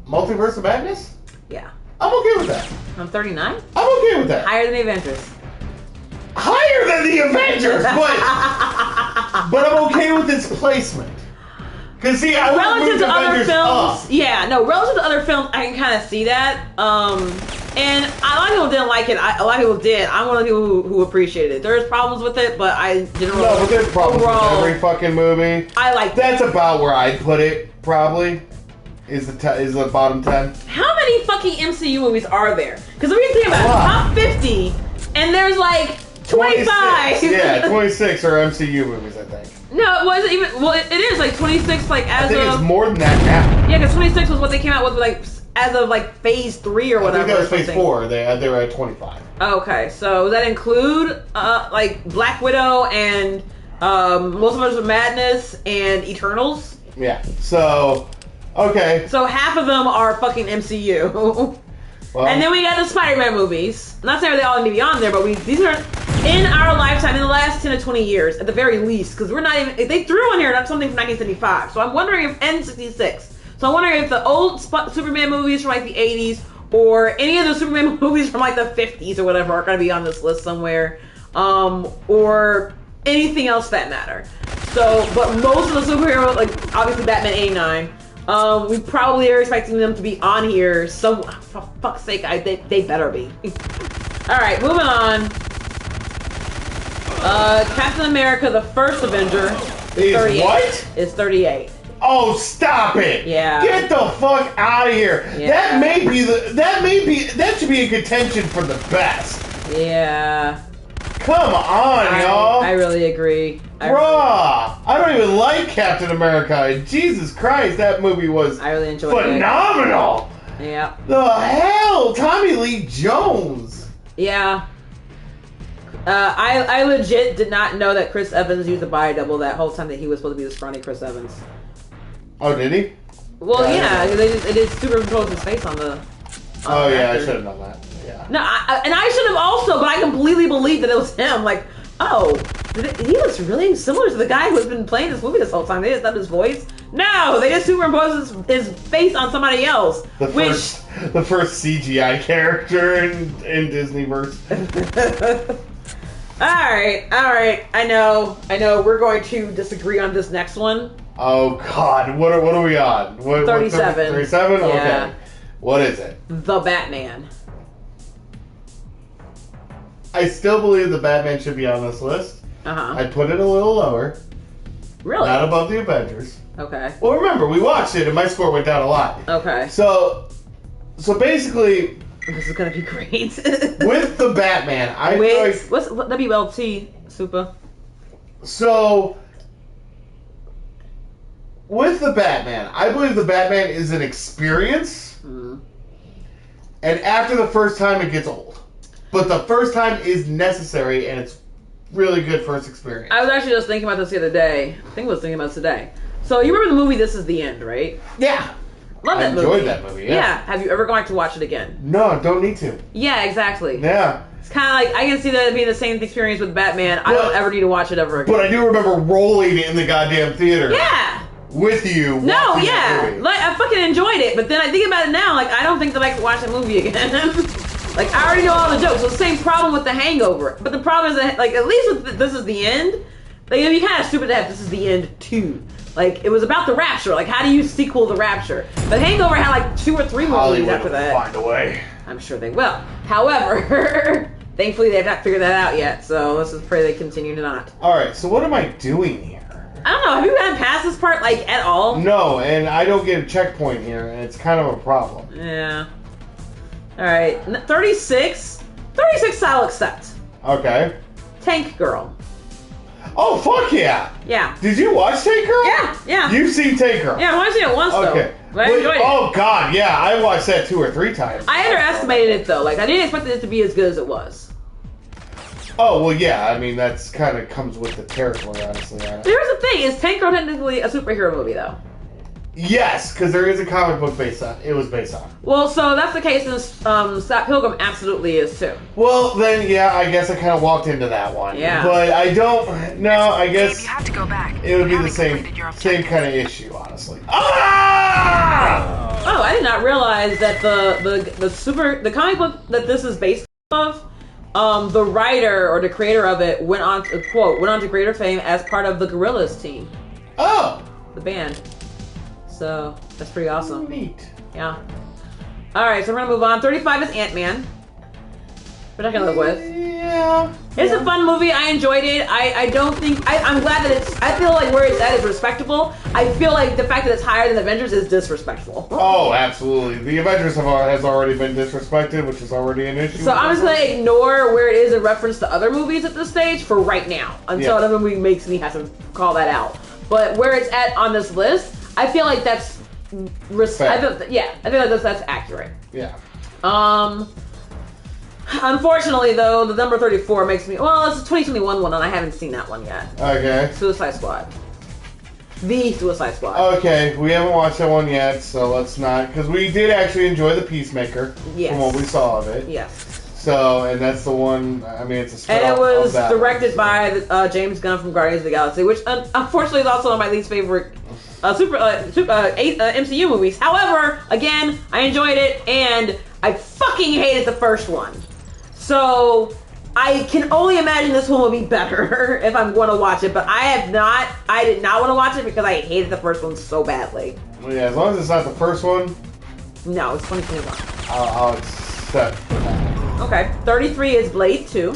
Multiverse of Madness? Yeah. I'm okay with that. I'm 39? I'm okay with that. Higher than the Avengers. Higher than the Avengers, but I'm okay with its placement. Because see, I relative to other Avengers films, up. yeah, no, relative to other films, I can kind of see that. And a lot of people didn't like it. A lot of people did. I'm one of the people who appreciated it. There's problems with it, but I generally No, but there's problems overall, with every fucking movie. I like that's about where I'd put it. Probably is the bottom 10. How many fucking MCU movies are there? Because we're thinking about top 50, and there's like 25. 26. Yeah, 26 are MCU movies, I think. No, it wasn't even. Well, it is like 26. Like as I think of it's more than that now. Yeah, because 26 was what they came out with, like as of like phase 3 or whatever. I think that was phase 4. They were at 25. Okay, so does that include like Black Widow and Multiverse of Madness and Eternals? Yeah. So, okay. So half of them are fucking MCU. Well, And then we got the Spider-Man movies. Not saying they all need to be on there, but these are in our lifetime, in the last 10 to 20 years, at the very least, because we're not even, they threw on here something from 1975. So I'm wondering if, N66. So I'm wondering if the old Superman movies from like the 80s, or any of the Superman movies from like the 50s or whatever are going to be on this list somewhere. Or anything else that matter. So, but most of the superheroes, like obviously Batman 89, we probably are expecting them to be on here. So, for fuck's sake, they better be. All right, moving on. Captain America: The First Avenger is 38. what? Is 38. Oh, stop it! Yeah. Get the fuck out of here. Yeah. That should be in contention for the best. Yeah. Come on, y'all. I really agree. Bruh, I don't even like Captain America. Jesus Christ, that movie was I really enjoyed phenomenal. it. Yeah. The hell, Tommy Lee Jones. Yeah. I legit did not know that Chris Evans used a body double that whole time that he was supposed to be the scrawny Chris Evans. Oh, did he? Well, yeah, it is superimposed his face on the. Oh yeah, actor. I should have known that. Yeah. No, I should have also, but I completely believed that it was him. Like, oh, he looks really similar to the guy who has been playing this movie this whole time. They just dubbed his voice. No, they just superimposed his face on somebody else. The first CGI character in Disneyverse. All right. I know. We're going to disagree on this next one. Oh God, what are we on? 37. 37. Yeah. Okay. What is it? The Batman. I still believe the Batman should be on this list. I'd put it a little lower. Really? Not above the Avengers. Okay. Well, remember, we watched it and my score went down a lot. Okay. So basically, This is gonna be great. with the Batman, I feel like... What's WLT, Super? So, with the Batman, I believe the Batman is an experience. Mm. And after the first time, it gets old. But the first time is necessary, and it's really good first experience. I was actually just thinking about this the other day. I think I was thinking about it today. So you remember the movie This Is the End, right? Yeah. Love that movie. I enjoyed that movie, yeah. Have you ever gone to watch it again? No, don't need to. Yeah, exactly. Yeah. It's kind of like, I can see that being the same experience with Batman. I don't ever need to watch it ever again. But I do remember rolling in the goddamn theater. Yeah. With you. No, yeah. Like, I fucking enjoyed it. But then I think about it now, like, I don't think that I could watch that movie again. Like, I already know all the jokes. So the same problem with The Hangover. But the problem is that, like, at least with This Is the End, like, it'd be kind of stupid to have This Is the End 2. Like, it was about the Rapture. Like, how do you sequel the Rapture? But Hangover had, like, 2 or 3 more movies after that. Find a way. I'm sure they will. However, thankfully they've not figured that out yet. So let's just pray they continue to not. Alright, so what am I doing here? I don't know. Have you gotten past this part, like, at all? No, and I don't get a checkpoint here, and it's kind of a problem. Yeah. Alright. 36. 36 I'll accept. Okay. Tank Girl. Oh, fuck yeah! Yeah. Did you watch Tank Girl? Yeah. You've seen Tank Girl? Yeah, I've only seen it once, though. Okay. But I enjoyed it. Oh, God, yeah. I watched that 2 or 3 times. I underestimated it, though. Like, I didn't expect it to be as good as it was. Oh, well, yeah. I mean, that's kind of comes with the territory, honestly. Here's the thing. Is Tank Girl technically a superhero movie, though? Yes, because there is a comic book based on it. Was based on. Well, so that's the case, and Scott Pilgrim absolutely is, too. Well, then, yeah, I guess I kind of walked into that one. Yeah. But I don't... No, I guess... You have to go back. It would be the same kind of issue, honestly. Ah! Oh, I did not realize that the comic book that this is based off, the writer or the creator of it went on to creator fame as part of the Gorillaz team. Oh! The band. So, that's pretty awesome. Neat. Yeah. Alright, so we're gonna move on. 35 is Ant-Man. We're not gonna live with. Yeah. It's a fun movie. I enjoyed it. I'm glad that I feel like where it's at is respectable. I feel like the fact that it's higher than Avengers is disrespectful. Oh, absolutely. The Avengers has already been disrespected, which is already an issue. So I'm just gonna ignore where it is in reference to other movies at this stage for right now. Until another movie makes me have to call that out. But where it's at on this list, I feel like that's I feel like that's accurate. Yeah. Unfortunately, though, the number 34 makes me... Well, it's a 2021 one, and I haven't seen that one yet. Okay. Suicide Squad. The Suicide Squad. Okay, we haven't watched that one yet, so let's not, because we did actually enjoy the Peacemaker Yes. from what we saw of it. Yes. So, and that's the one. I mean, it's a spin-off. And it was of that directed one, so. by James Gunn from Guardians of the Galaxy, which unfortunately is also one of my least favorite MCU movies. However, again, I enjoyed it, and I fucking hated the first one. So I can only imagine this one will be better if I'm going to watch it. But I did not want to watch it because I hated the first one so badly. Well, yeah, as long as it's not the first one. No, it's 2021. I'll accept for that. Okay, 33 is Blade 2.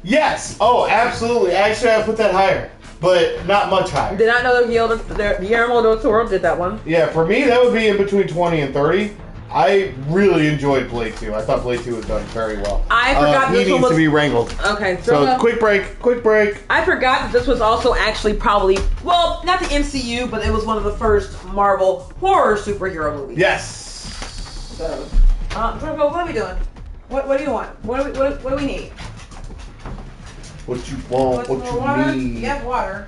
Yes! Oh, absolutely. Actually, I put that higher, but not much higher. Did not know that Guillermo del Toro did that one. Yeah, for me, that would be in between 20 and 30. I really enjoyed Blade 2. I thought Blade 2 was done very well. I forgot he this one needs was... to be wrangled. Okay, So, quick break. I forgot that this was also actually probably, well, not the MCU, but it was one of the first Marvel horror superhero movies. Yes! So, Turbo, what are we doing? What do you want? What do we need? What you want, what you water? need. You have water.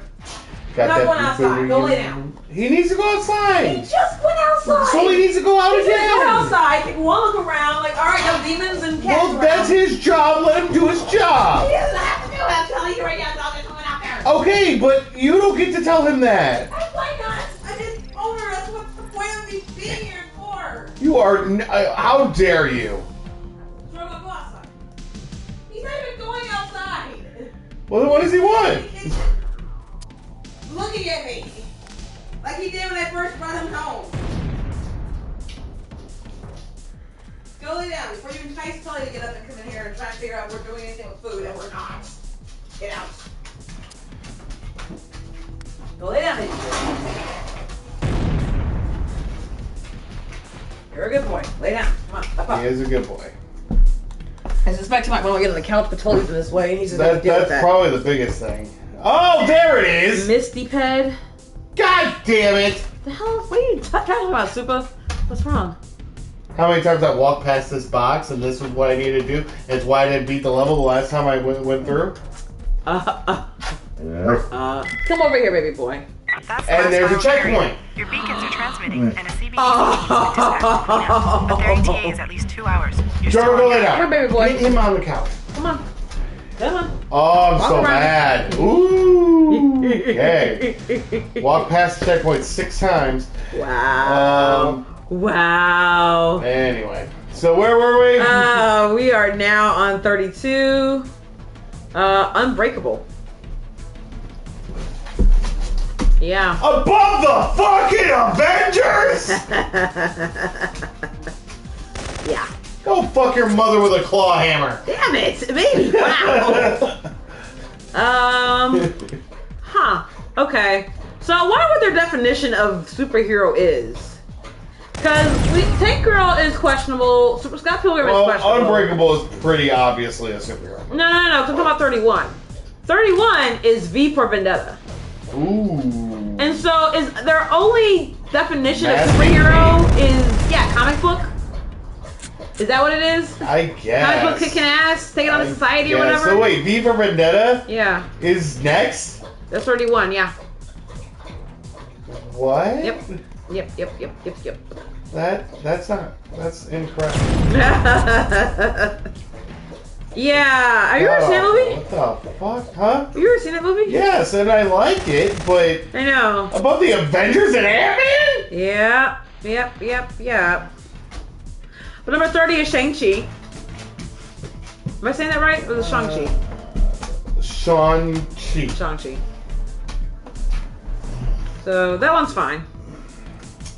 Got Not that going outside. Go lay down. He needs to go He outside. just went outside. So he needs to go out He's again. gonna go outside, take one look around, like, all right, no demons and cats Well, around. that's his job. Let him do his job. He doesn't have to do it. I'm telling you right now, dog, there's someone out there. Okay, but you don't get to tell him that. Why not? I just told her that's what's the point of me being here for. You are. How dare you? Turbo, go outside. He's not even going outside. Well, then what does he want? Looking at me. Like he did when I first brought him home. Go lay down before you entice Tully to get up and come in here and try to figure out if we're doing anything with food, and we're not. Get out. Go lay down, baby. You're a good boy. Lay down. Come on, up. He is a good boy. I suspect he might want to get on the couch, but Tully's in his way, and he's just going to deal with That's that. probably the biggest thing. Oh, there it is. Misty Ped. God damn it. The hell? What are you talking about, Supa? What's wrong? How many times I walked past this box and this was what I needed to do? It's why I didn't beat the level the last time I went through. Come over here, baby boy. That's And there's a checkpoint. Your beacons are transmitting, and a CB but their ETA is at least 2 hours. You're Trevor, still go on lay your down. Come here, baby boy. Get him on the couch. Come on. Come on. Oh, I'm Walk so around. mad. Ooh. Okay. Walk past the checkpoint 6 times. Wow. Wow. Anyway. So where were we? We are now on 32. Unbreakable. Yeah. Above the fucking Avengers? Yeah. Go fuck your mother with a claw hammer. Damn it, baby. Wow. Huh. Okay. So I wonder what their definition of superhero is. Because Tank Girl is questionable. Scott Pilgrim is questionable. Unbreakable is pretty obviously a superhero. No. I'm talking about 31. 31 is V for Vendetta. Ooh. And so is their only definition Mass of superhero is, comic book? Is that what it is? I guess. Comic book kicking ass, taking on the society or whatever? So wait, V for Vendetta Yeah. is next? That's 31, yeah. What? Yep. That's incorrect. Yeah. Have you ever seen that movie? What the fuck? Huh? Have you ever seen that movie? Yes, and I like it, but I know. above the Avengers and Ant-Man? Yep. But number 30 is Shang-Chi. Am I saying that right? Or is it Shang-Chi? Shang-Chi. Shang-Chi. So that one's fine.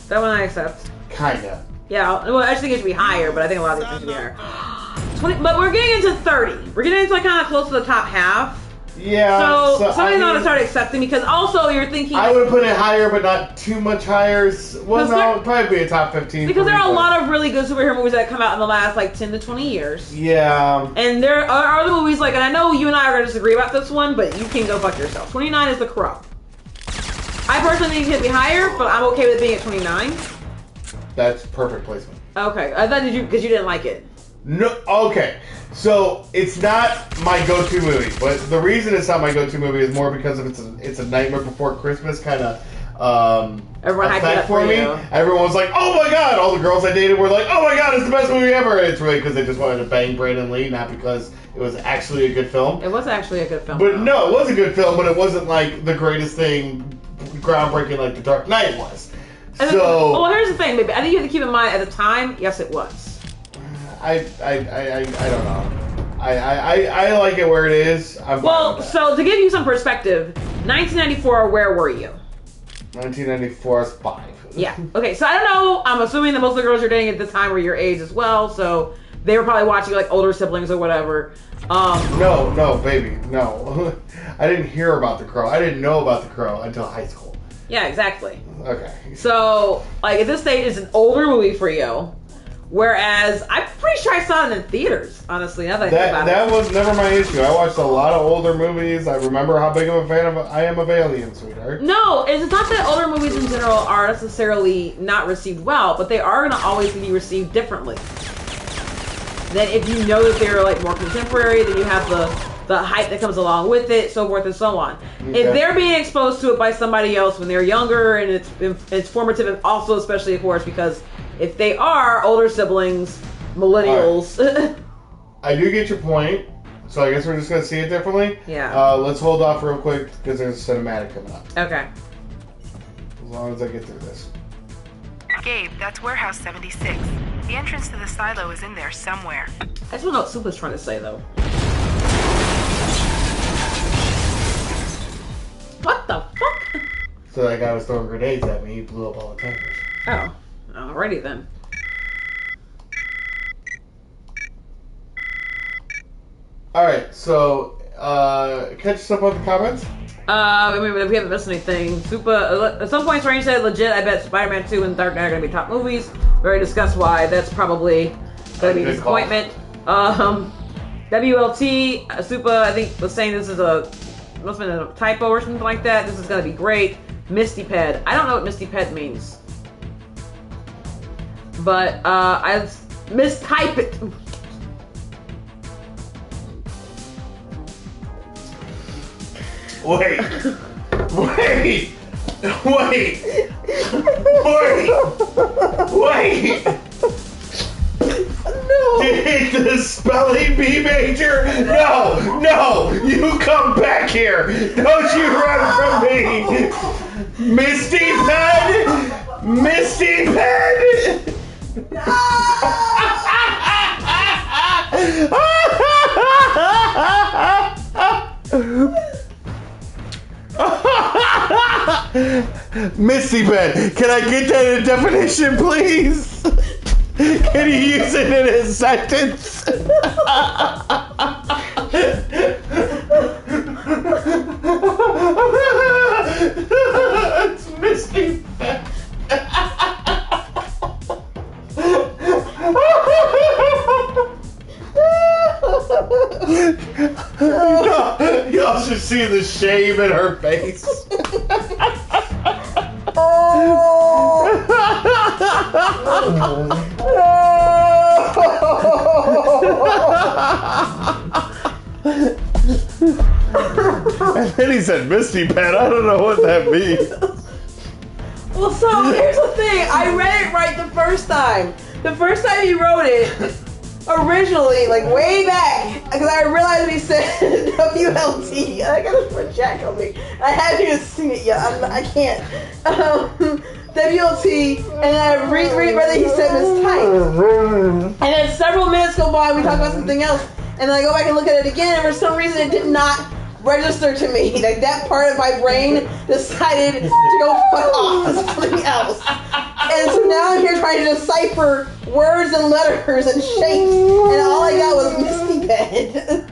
That one I accept. Kinda. Yeah, well, I just think it should be higher, but I think a lot of these things should be higher. 20, but we're getting into 30. We're getting into like kind of close to the top half. Yeah. So somebody's going to start accepting because also you're thinking. I would put it higher, but not too much higher. Well, no, it'd probably be a top 15. Because there are a lot of really good superhero movies that come out in the last like 10 to 20 years. Yeah. And there are other movies like, and I know you and I are going to disagree about this one, but you can go fuck yourself. 29 is The Crow. I personally think it could be higher, but I'm okay with being at 29. That's perfect placement. Okay, I thought because you didn't like it. No, okay. So it's not my go-to movie, but the reason it's not my go-to movie is more because of it's a Nightmare Before Christmas kind of Everyone hyped it effect up for for me. you. Everyone was like, "Oh my god!" All the girls I dated were like, "Oh my god, it's the best movie ever!" And it's really because they just wanted to bang Brandon Lee, not because it was actually a good film. It was actually a good film. But no, it was a good film, but it wasn't like the greatest thing, groundbreaking like The Dark Knight was. And So, well, here's the thing, baby. I think you have to keep in mind at the time. Yes, it was. I don't know. I like it where it is. I'm fine with that. So to give you some perspective, 1994. Where were you? 1994 is 5. Yeah. Okay. So I don't know. I'm assuming that most of the girls you're dating at this time were your age as well. So they were probably watching like older siblings or whatever. No, baby, no. I didn't hear about The Crow. I didn't know about The Crow until high school. Yeah, exactly. Okay. So like at this stage, it's an older movie for you. Whereas I'm pretty sure I saw it in theaters. Honestly, now that I think about that it. was never my issue. I watched a lot of older movies. I remember how big of a fan I am of Alien, sweetheart. No, it's not that older movies in general are necessarily not received well, but they are going to always be received differently. Then if you know that they're like more contemporary, then you have the hype that comes along with it, so forth and so on. Okay. If they're being exposed to it by somebody else when they're younger, and it's formative, and also especially of course because if they are older siblings, millennials. Right. I do get your point, so I guess we're just gonna see it differently. Yeah. Let's hold off real quick because there's a cinematic coming up. Okay. As long as I get through this. Gabe, that's warehouse 76. The entrance to the silo is in there somewhere. I just want to know what Supa's trying to say though. What the fuck? So that guy was throwing grenades at me. He blew up all the tankers. Oh, alrighty then. Alright, so, catch us up on the comments? I mean, if we haven't missed anything, Supa, at some point Strange said, legit, I bet Spider-Man 2 and Dark Knight are going to be top movies. We already discussed why. That's probably going to be a disappointment. WLT, Supa, I think, was saying this is must have been a typo or something like that. This is going to be great. Misty Ped. I don't know what Misty Ped means. But, I mistype it. Wait! No! Did the spelling bee major? No! You come back here! Don't you run from me! Misty Ped! Misty Ped! Misty Ped, can I get that in a definition, please? Can you use it in a sentence? It's Misty Ped. Y'all should see the shame in her face. And then he said Misty Ped. I don't know what that means. Well, so here's the thing. I read it right the first time. The first time he wrote it, originally, like way back, because I realized he said WLT. I got to project on me. I had you to sing it. Yeah, I can't. WLT, and then I read that he said mistyped. And then several minutes go by, and we talk about something else, and then I go back and look at it again, and for some reason it did not register to me. Like that part of my brain decided to go fuck off to something else. And so now I'm here trying to decipher words and letters and shapes, and all I got was Misty Ped.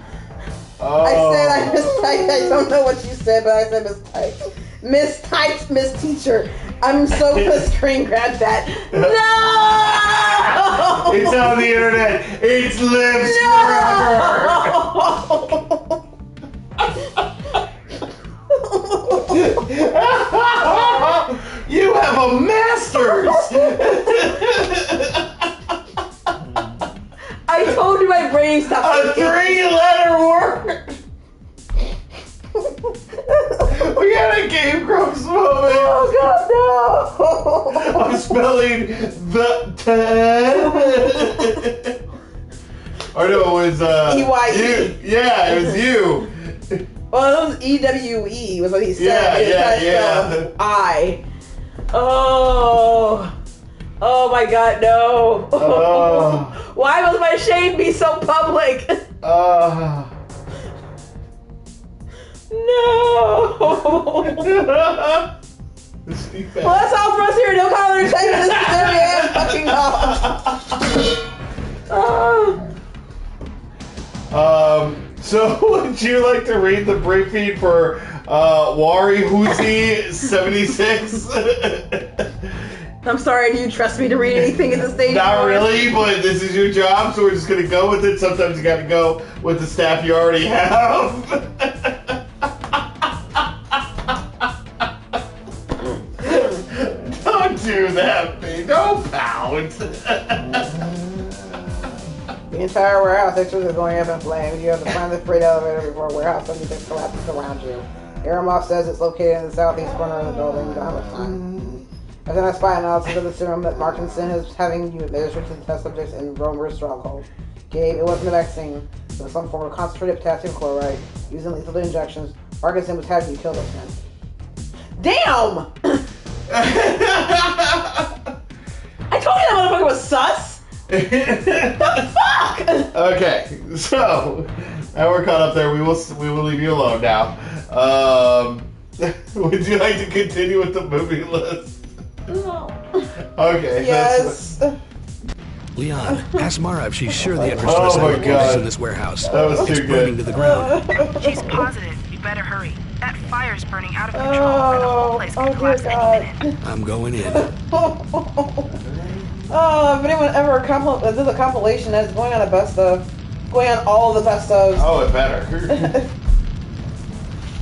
Oh. I said I mistyped. I don't know what you said, but I said mistyped. Mistyped, Miss Teacher. I'm so gonna screen grab that. No! It's on the internet. It lives forever. You have a master's. I told you my brain stopped. A 3-letter word. We got a Game Grumps moment. Oh god. spelling the or no, it was EYE. Yeah, it was you. Well, it was EWE was what he said. Yeah. I. Oh my God, no. Why was my shame be so public? No. Well, that's all for us here. No collar and check. This is every ass fucking off. So would you like to read the briefing for Wari Huzi 76? I'm sorry, do you trust me to read anything at this stage? Not really, but this is your job, so we're just gonna go with it. Sometimes you gotta go with the staff you already have. Don't do that, babe. Don't pound. The entire warehouse sections is going up in flames. You have to find the freight elevator before warehouse 76 collapses around you. Aramov says it's located in the southeast corner of the building. Don't have much time. As a spy analysis of the serum that Markinson is having you administered to the test subjects in Romer's stronghold. Gabe, it wasn't a vaccine. It was some form of concentrated potassium chloride using lethal injections. Markinson was having you kill those men. Damn! I told you that motherfucker was sus! The fuck? Okay, so now we're caught up there. We will leave you alone now. Would you like to continue with the movie list? No. Okay. Yes. Lian, ask Mara if she's sure the entrance Oh to the my cyber God. is in this warehouse. That was It's too burning good. to the ground. She's positive. You better hurry. That fire's burning out of control, and the whole place could dear collapse God. any minute. I'm going in. If anyone ever does a compilation that's going on a best of, going on all the best ofs. Oh, it better.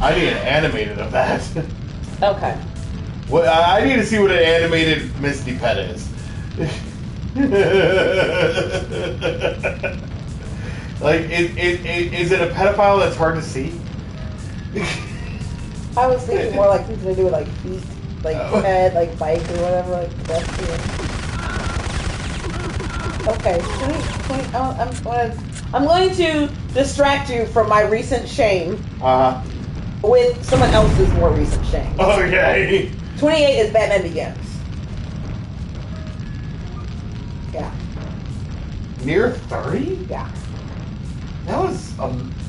I need an animated of that. Okay. What I need to see what an animated Misty pet is. Like, is it a pedophile that's hard to see? I was thinking more like something to do with like feet, like head, like bike or whatever, like that's okay. I'm going to distract you from my recent shame with someone else's more recent shame. Okay. 28 is Batman Begins. Yeah. Near 30? Yeah. That was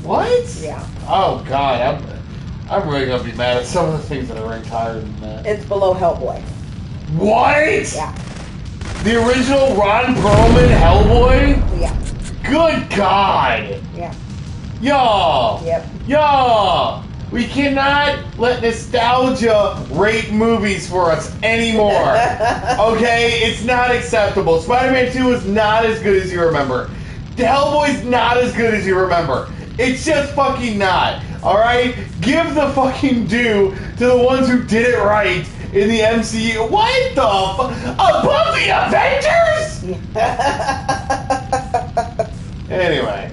what? Yeah. Oh God, I'm really gonna be mad at some of the things that are ranked higher than that. It's below Hellboy. What? Yeah. The original Ron Perlman Hellboy? Yeah. Good God. Yeah. Y'all. Yep. Y'all. We cannot let nostalgia rate movies for us anymore. Okay? It's not acceptable. Spider-Man 2 is not as good as you remember. The Hellboy's not as good as you remember. It's just fucking not. Alright? Give the fucking due to the ones who did it right in the MCU. What the fuck? Above the Avengers? Anyway.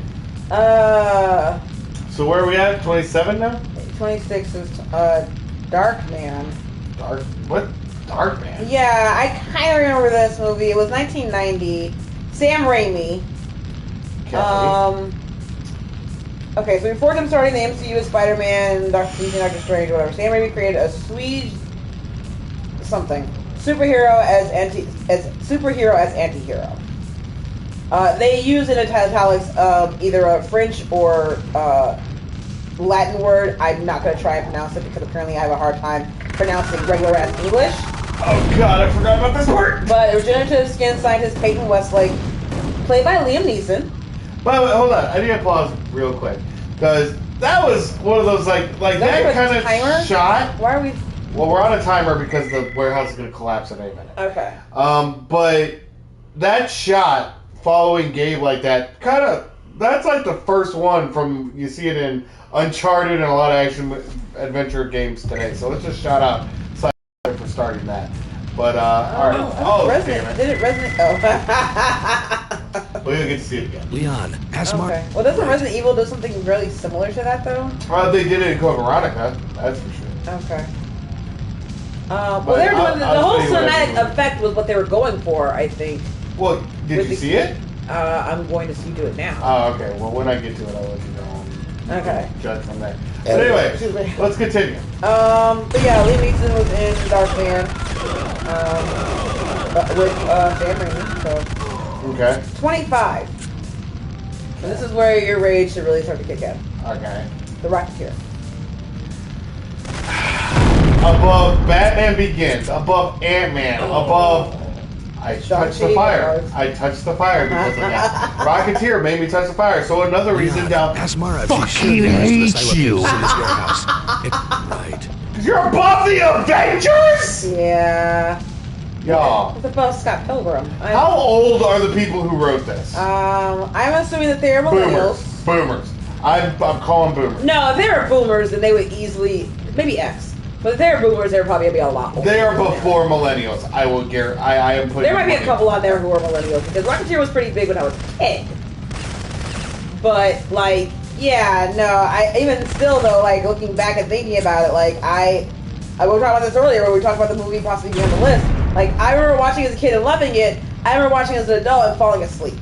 So where are we at? 27 now? 26 is Darkman. What? Darkman? Yeah, I kind of remember this movie. It was 1990. Sam Raimi. Okay, so before them starting the MCU with Spider-Man, Doctor Strange, or whatever, Sam Raimi created a Swedish superhero as anti-hero. They use in italics either a French or Latin word. I'm not going to try and pronounce it because apparently I have a hard time pronouncing regular ass English. Oh God, I forgot about this word. But regenerative skin scientist Peyton Westlake, played by Liam Neeson. By the way, hold on. I need to pause real quick because that was one of those like that kind of shot. Why are we? Well, we're on a timer because the warehouse is going to collapse in a minute. Okay. But that shot following Gabe like that, that's like the first one from, you see it in Uncharted and a lot of action adventure games today. So let's just shout out Syphon for starting that. But, alright. Oh, damn it. Did it resonate? Oh. We're going to get to see it again. Lian, ask Mara. Okay. Well, doesn't Resident Evil do something really similar to that, though? They did it in Code Veronica, that's for sure. Okay. Well, they were doing the whole I'll tell you what I cinematic mean. effect was what they were going for, I think. Well, did you see it? I'm going to see do it now. Oh, okay. Well, when I get to it, I'll let you know. Okay. Judge from there. But anyway, Excuse me. let's continue. But yeah, Liam Neeson was in Darkman. With Sam Raimi. So Okay. 25. And this is where your rage should really start to kick in. Okay. The Rocketeer. Above Batman Begins, above Ant-Man, above... I touched the fire. I touched the fire because of that. Rocketeer made me touch the fire, so another reason down... Ask Mara if she's sure the rest of the Silo is in this warehouse. Right. You're above the Avengers?! Yeah. Y'all. It's above Scott Pilgrim. How old are the people who wrote this? I'm assuming that they're millennials. Boomers. I'm calling boomers. No, if they were boomers, then they would easily... Maybe X. But if they're boomers, they're probably going to be a lot older. They are before millennials. I will guarantee. I am putting. There might be a couple out there who are millennials because Rocketeer was pretty big when I was a kid. But like, yeah, no, I even still though, like looking back and thinking about it, like we were talking about this earlier when we talked about the movie possibly being on the list. Like I remember watching as a kid and loving it. I remember watching as an adult and falling asleep.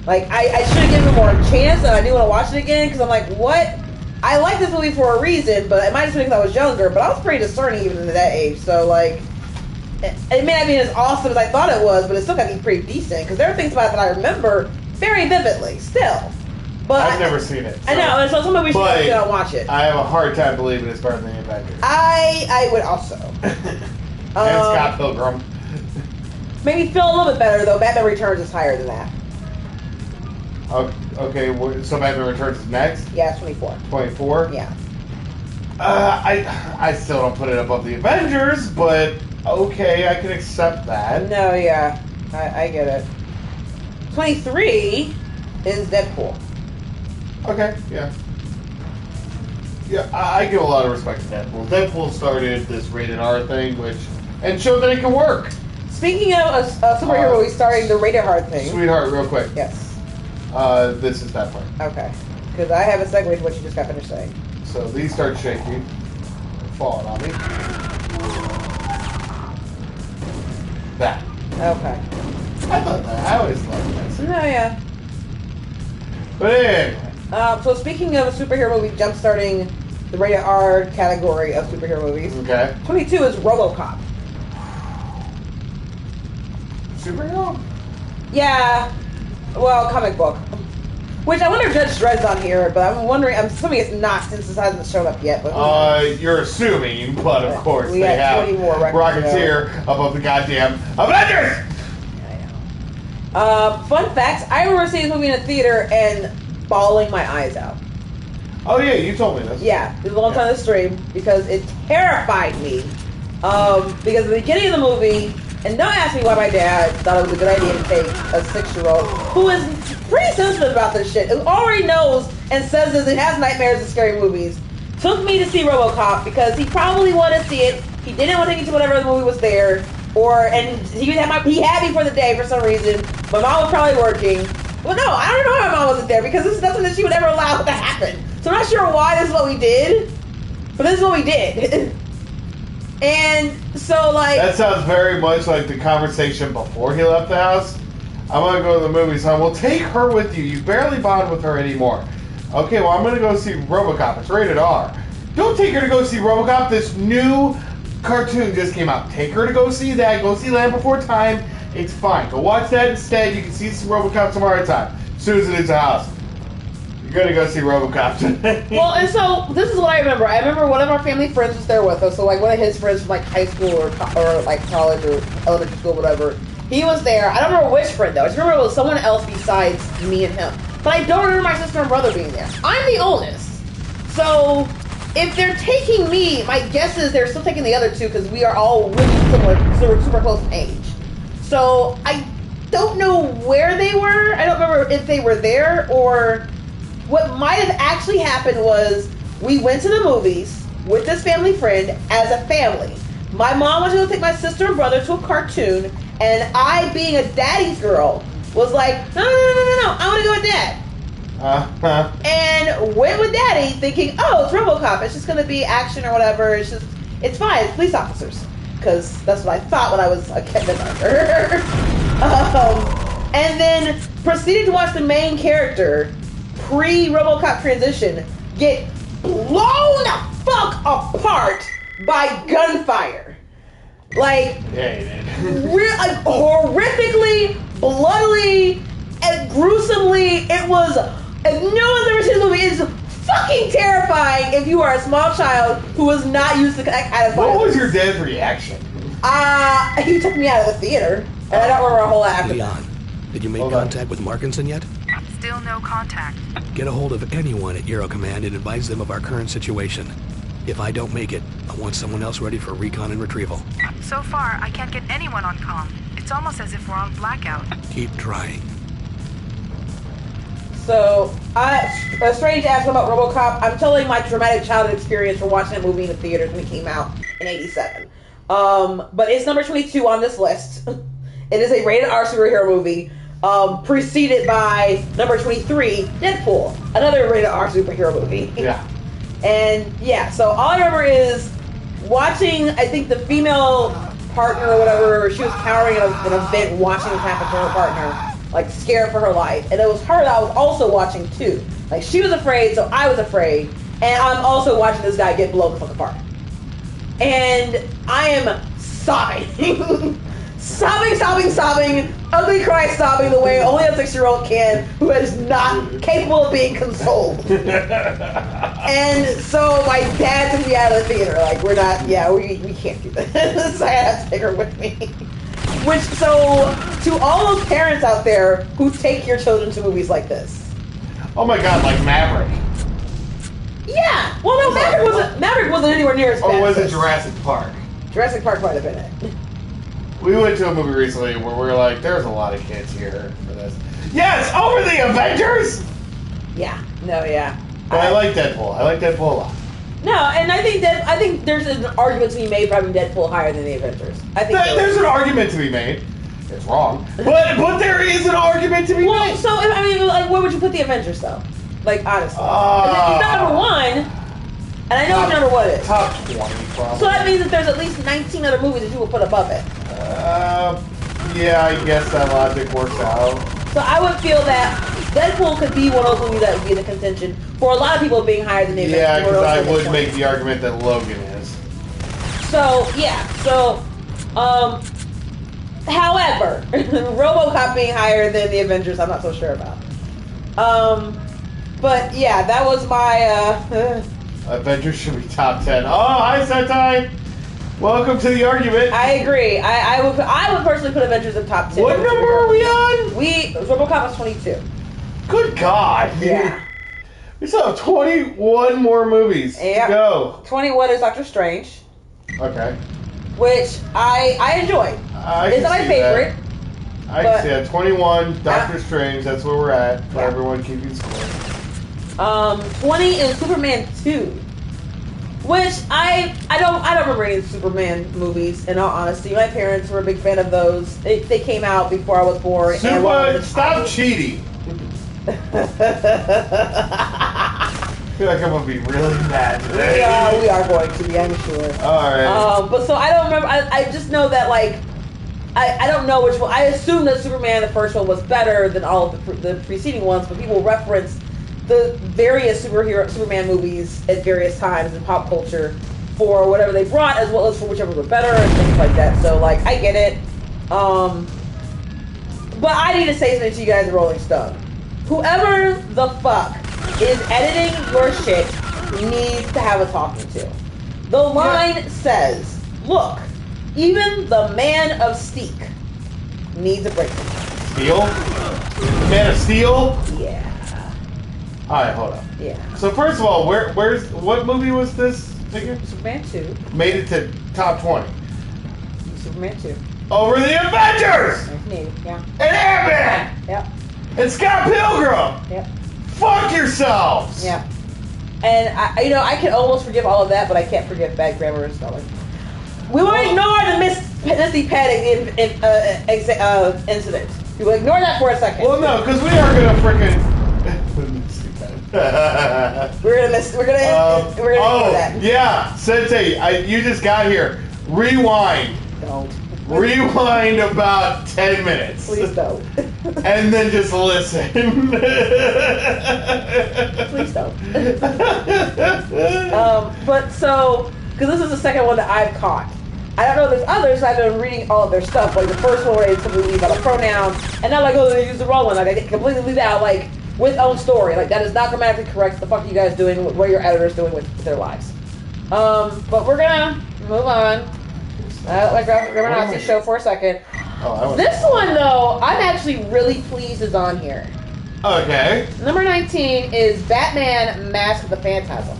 Like I should have given it more chance, and I do want to watch it again because I'm like, what? I like this movie for a reason, but it might have been because I was younger, but I was pretty discerning even at that age, so like, it may not be as awesome as I thought it was, but it still got to be pretty decent, because there are things about it that I remember very vividly, still. But I've never seen it. I know, and so some movies you don't watch it. I have a hard time believing it's better than the Avengers. I would also. And Scott Pilgrim. Maybe feel a little bit better, though. Batman Returns is higher than that. Okay, so Batman Returns is next? Yeah, it's 24. 24? Yeah. I still don't put it above the Avengers, but okay, I can accept that. No, yeah. I get it. 23 is Deadpool. Okay, yeah. Yeah, I give a lot of respect to Deadpool. Deadpool started this rated R thing, and showed that it can work. Speaking of a superhero movie starting the rated R thing. Sweetheart, real quick. Yes. This is that part. Okay. Because I have a segue to what you just got finished saying. So these start shaking, falling on me. That. Okay. I thought that. I always loved this. No, yeah. But anyway. So speaking of a superhero movie jump-starting the rated R category of superhero movies, Okay. 22 is RoboCop. Superhero? Yeah. Well, comic book. Which I wonder if Judge Dredd's on here, but I'm assuming it's not since it hasn't shown up yet. But You're assuming, but of course we they got have 20 more records Rocketeer above the goddamn Avengers! Fun facts, I remember seeing this movie in a theater and bawling my eyes out. Oh yeah, you told me this. Yeah, it was a long time on the stream because it terrified me. Because at the beginning of the movie, and don't ask me why my dad thought it was a good idea to take a 6-year-old who is pretty sensitive about this shit, who already knows and says that it has nightmares of scary movies, took me to see RoboCop because he probably wanted to see it. He didn't want to take me to whatever the movie was there, and he had me for the day for some reason. My mom was probably working. Well, no, I don't know why my mom wasn't there because this is nothing that she would ever allow to happen. So I'm not sure why this is what we did, but this is what we did. And so, like... That sounds very much like the conversation before he left the house. I'm going to go to the movies, son. Well, take her with you. You barely bond with her anymore. Okay, well, I'm going to go see RoboCop. It's rated R. Don't take her to go see RoboCop. This new cartoon just came out. Take her to go see that. Go see Land Before Time. It's fine. Go watch that instead. You can see some RoboCop tomorrow time. Susan is the house. You're going to go see RoboCop today. Well, and so this is what I remember. I remember one of our family friends was there with us. So, like, one of his friends from, like, high school or like, college or elementary school, whatever. He was there. I don't remember which friend, though. I just remember it was someone else besides me and him. But I don't remember my sister and brother being there. I'm the oldest. So, if they're taking me, my guess is they're still taking the other two because we are all really similar, so we're super close in age. So, I don't know where they were. I don't remember if they were there or... What might have actually happened was we went to the movies with this family friend as a family. My mom was going to take my sister and brother to a cartoon, and I, being a daddy's girl, was like, no, I want to go with dad. And went with daddy thinking, oh, it's RoboCop. It's just going to be action or whatever. It's just, It's fine, it's police officers. Because that's what I thought when I was a kindergartner. And then proceeded to watch the main character, pre-RoboCop transition, get blown the fuck apart by gunfire. Like, Yeah, he did. like horrifically, bloodily, and gruesomely. It was, if no one's ever seen the movie, it's fucking terrifying if you are a small child who is not used to that kind of What violence. was your dad's reaction? He took me out of the theater, and I don't remember a whole lot after that. Leon, did you make Hold on. contact with Markinson yet? Still no contact. Get a hold of anyone at Euro Command and advise them of our current situation. If I don't make it, I want someone else ready for recon and retrieval. So far, I can't get anyone on comm. It's almost as if we're on blackout. Keep trying. So, strange to ask about RoboCop. I'm telling my traumatic childhood experience for watching that movie in the theaters when it came out in '87. But it's number 22 on this list. It is a rated R superhero movie, preceded by number 23, Deadpool, another rated R superhero movie. Yeah. And yeah, so all I remember is watching, I think the female partner or whatever, she was cowering in an event watching what happened to her partner, like scared for her life. And it was her that I was also watching too. Like she was afraid, so I was afraid. And I'm also watching this guy get blown the fuck apart. And I am sobbing. sobbing, ugly cry sobbing the way only a 6-year-old can who is not capable of being consoled. And so my dad took me out of the theater. Like, we're not, we can't do this. I have to take her with me. Which, so, to all those parents out there who take your children to movies like this. Oh my god, like Maverick. Yeah. Well, no, Maverick wasn't anywhere near as bad. Or was as it this. Jurassic Park? Jurassic Park might have been it. We went to a movie recently where we were like, there's a lot of kids here for this. Yes, over the Avengers! Yeah. No, yeah. But I like Deadpool. I like Deadpool a lot. No, and I think there's an argument to be made for having Deadpool higher than the Avengers. I think There's an argument to be made. It's wrong. But there is an argument to be Well, made. so I mean, like, where would you put the Avengers though? Like, honestly, it's not number one, and I know what number one is. Top 20, probably. So that means that there's at least 19 other movies that you would put above it. Yeah, I guess that logic works out. So I would feel that Deadpool could be one of those movies that would be in the contention for a lot of people being higher than the Avengers. Yeah, because I would 20. make the argument that Logan is. So yeah, however, RoboCop being higher than the Avengers, I'm not so sure about. But yeah, that was my. Avengers should be top 10. Oh, hi, Sentai! Welcome to the argument. I agree. I would personally put Avengers in top 10. What number are we on? RoboCop was 22. Good God. Yeah. We still have 21 more movies Yep. to go. 21 is Doctor Strange, Okay. which I enjoyed. It's not my favorite. I but- can see that. 21, Doctor Strange, that's where we're at. For Yeah. everyone keeping score. 20 is Superman 2, which I don't remember any of the Superman movies. In all honesty, my parents were a big fan of those. They came out before I was born. and while I was a Stop child- cheating. I feel like I'm going to be really mad today. we are going to be, I'm sure. Alright. But so I don't remember. I just know that like I don't know which one. I assume that Superman, the first one, was better than all of the preceding ones. But people reference the various Superman movies at various times in pop culture for whatever they brought, as well as for whichever were better and things like that. So like I get it. But I need to say something to you guys, at Rolling Stone. Whoever the fuck is editing your shit needs to have a talking to. The line says, look, even the Man of Steak needs a break. Steel? Man of Steel? Yeah. Alright, hold up. Yeah. So first of all, what movie was this again? Superman 2. Made it to top 20. Superman 2. Over the Avengers! 1980. Yeah. And Ant-Man! Yep. And Scott Pilgrim! Yep. Fuck yourselves! Yeah. And I can almost forgive all of that, but I can't forgive bad grammar and spelling. We will ignore the Misty Petty incident. We will ignore that for a second. Well, no, because we are gonna frickin' We're gonna ignore that. Yeah, Sensei, you just got here. Rewind. Don't. Rewind about 10 minutes. Please don't. And then just listen. Please don't. But so, because this is the second one that I've caught. I don't know if there's others. I've been reading all of their stuff. Like the first one where they simply leave out a pronoun, and now like, oh, they use the wrong one. Like I completely leave out like with own story. Like that is not grammatically correct. What the fuck are you guys doing? What are your editors doing with their lives? But we're gonna move on. Like we're not to show for a second. This one though, I'm actually really pleased is on here. Okay. Number 19 is Batman: Mask of the Phantasm.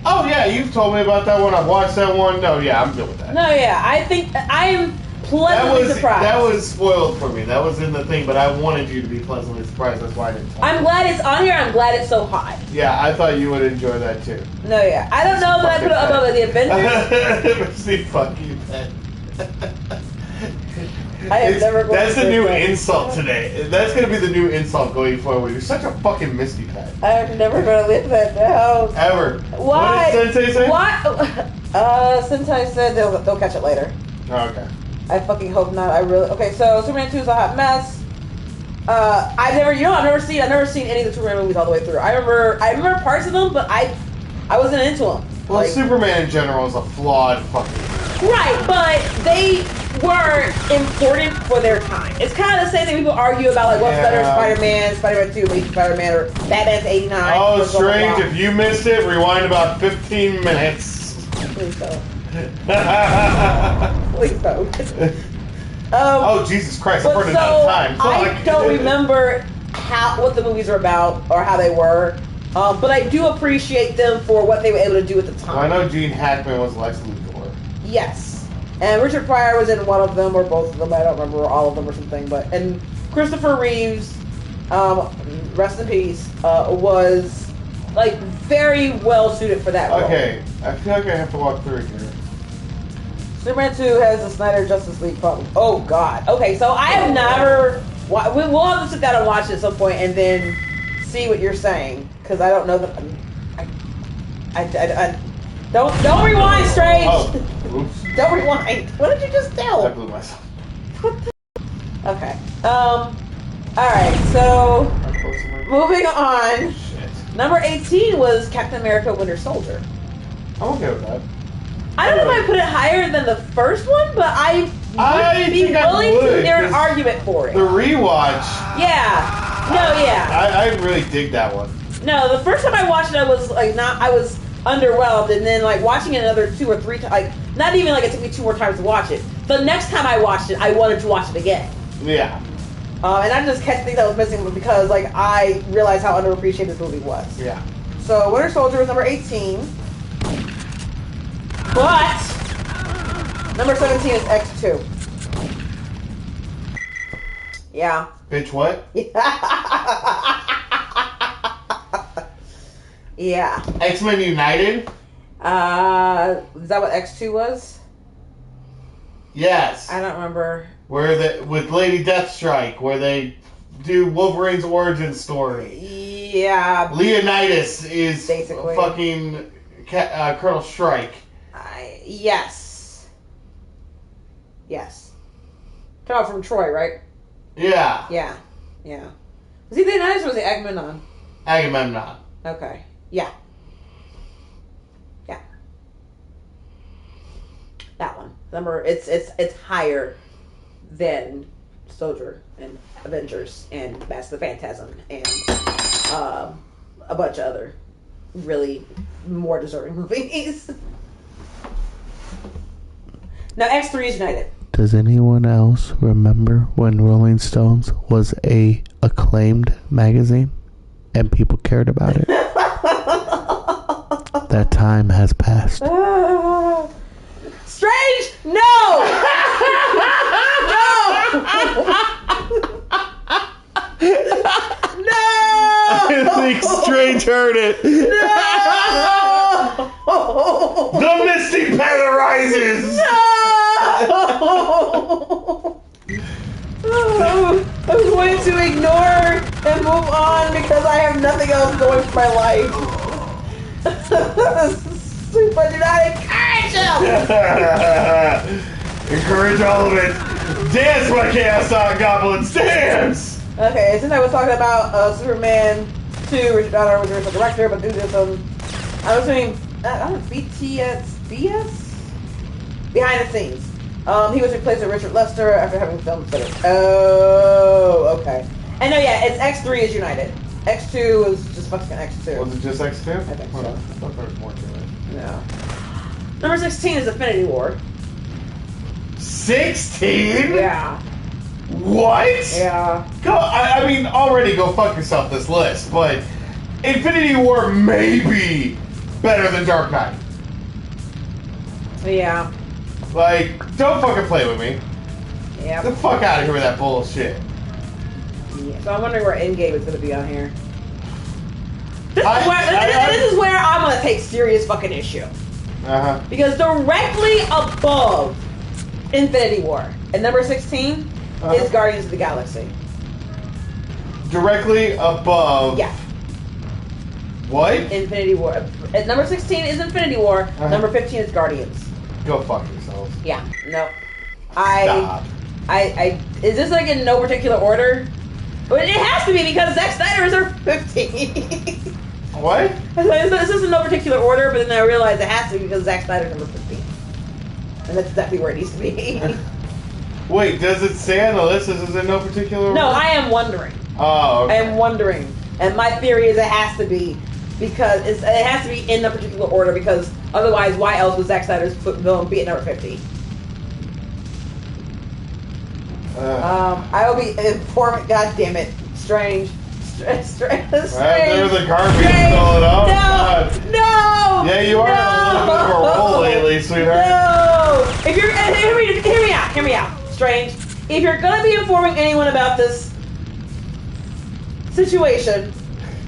Oh yeah, you've told me about that one. I've watched that one. No, yeah, I'm good with that. No, yeah, I think I am pleasantly surprised. That was spoiled for me. That was in the thing, but I wanted you to be pleasantly surprised. That's why I didn't. I'm glad it's on here. I'm glad it's so high. Yeah, I thought you would enjoy that too. No, yeah, I don't know that I put it above the Avengers. See, fuck you, Ben. I have never. That's the new insult today. That's gonna be the new insult going forward. You're such a fucking Misty pet. I'm never gonna live that down. Ever. Why? What did Sensei say? What? Sensei said they'll catch it later. Oh, okay. I fucking hope not. I really. Okay, so Superman 2 is a hot mess. I've never seen any of the Superman movies all the way through. I remember parts of them, but I wasn't into them. Well, like, Superman in general is a flawed fucking. Right, but they were important for their time. It's kind of the same thing people argue about, like, what's better, Spider-Man 2, Amazing Spider-Man, or Batman's 89. Oh, strange. If you missed it, rewind about 15 minutes. Please don't. Please don't. Oh, Jesus Christ, I'm running out of time. I don't remember what the movies are about or how they were, but I do appreciate them for what they were able to do at the time. Well, I know Gene Hackman was Lex Luthor. Yes. And Richard Pryor was in one of them, or both of them. I don't remember all of them or something. And Christopher Reeves, rest in peace, was like very well suited for that role. Okay, I feel like I have to walk through here. Superman 2 has the Snyder Justice League problem. Oh God. Okay, so I have never. We'll have to sit down and watch it at some point and then see what you're saying, because I don't know that. I don't rewind, Strange. Oh, oops. Don't rewind. What did you just do? I blew myself. What the? Okay. All right. So moving on. Shit. Number 18 was Captain America: Winter Soldier. I'm okay with that. I don't know if I put it higher than the first one, but I would be willing to hear an argument for it. The rewatch. Yeah. No. Yeah. I really dig that one. No, the first time I watched it, I was underwhelmed, and then like watching it another 2 or 3 times, like not even like it took me 2 more times to watch it. The next time I watched it, I wanted to watch it again. Yeah. And I just kept things I was missing because like I realized how underappreciated this movie was. Yeah. So Winter Soldier was number 18, but number 17 is X2. Yeah. Bitch, what? Yeah. X-Men United? Is that what X2 was? Yes. I don't remember. With Lady Deathstrike, where they do Wolverine's origin story. Yeah. Leonidas is basically fucking Colonel Strike. Yes. Yes. Come out from Troy, right? Yeah. Yeah. Yeah. Was he Leonidas or was he Agamemnon? Agamemnon. Okay. Yeah. Yeah. That one. It's higher than Soldier and Avengers and Mask of the Phantasm and a bunch of other really more deserving movies. Now X3 is United. Does anyone else remember when Rolling Stones was a acclaimed magazine and people cared about it? That time has passed. Strange? No! No! I think Strange heard it. No! The Misty Pet arises! No! I was going to ignore and move on because I have nothing else going for my life. But do not encourage him! Encourage all of it. Dance, my Chaos Goblins, dance! Okay, since I was talking about Superman 2, Richard Donner was the original director, but due to some, I was doing, I don't know, BS? Behind the scenes. He was replaced with Richard Lester after having filmed it. Oh, okay. And no, yeah, it's X3 is United. X2 was just fucking X2. Was it just X2? I think so. I thought there was more to it. No. Number 16 is Infinity War. 16? Yeah. What? Yeah. I mean, already go fuck yourself this list, but Infinity War may be better than Dark Knight. Yeah. Like, don't fucking play with me. Yeah. Get the fuck out of here with that bullshit. Yeah. So I'm wondering where Gabe is going to be on here. This is where I'm going to take serious fucking issue. Uh-huh. Because directly above Infinity War at number 16 is Guardians of the Galaxy. Directly above. Yeah. What? Infinity War. At number 16 is Infinity War. Number 15 is Guardians. Go fuck yourselves. Yeah. No. Stop. Is this like in no particular order? But it has to be because Zack Snyder is our 15. What? This is in no particular order, but then I realized it has to be because Zack Snyder's number 15. And that's exactly where it needs to be. Wait, does it say on the list this is in no particular order? No, I am wondering. Oh, okay. I am wondering. And my theory is it has to be because it has to be in no particular order because otherwise why else would Zack Snyder's film be at number 50? I will be informing. God damn it, Strange. There's the garbage going up. No. Yeah, you are on a little bit of a roll lately, sweetheart. No. If you're hear me out, Strange. If you're gonna be informing anyone about this situation,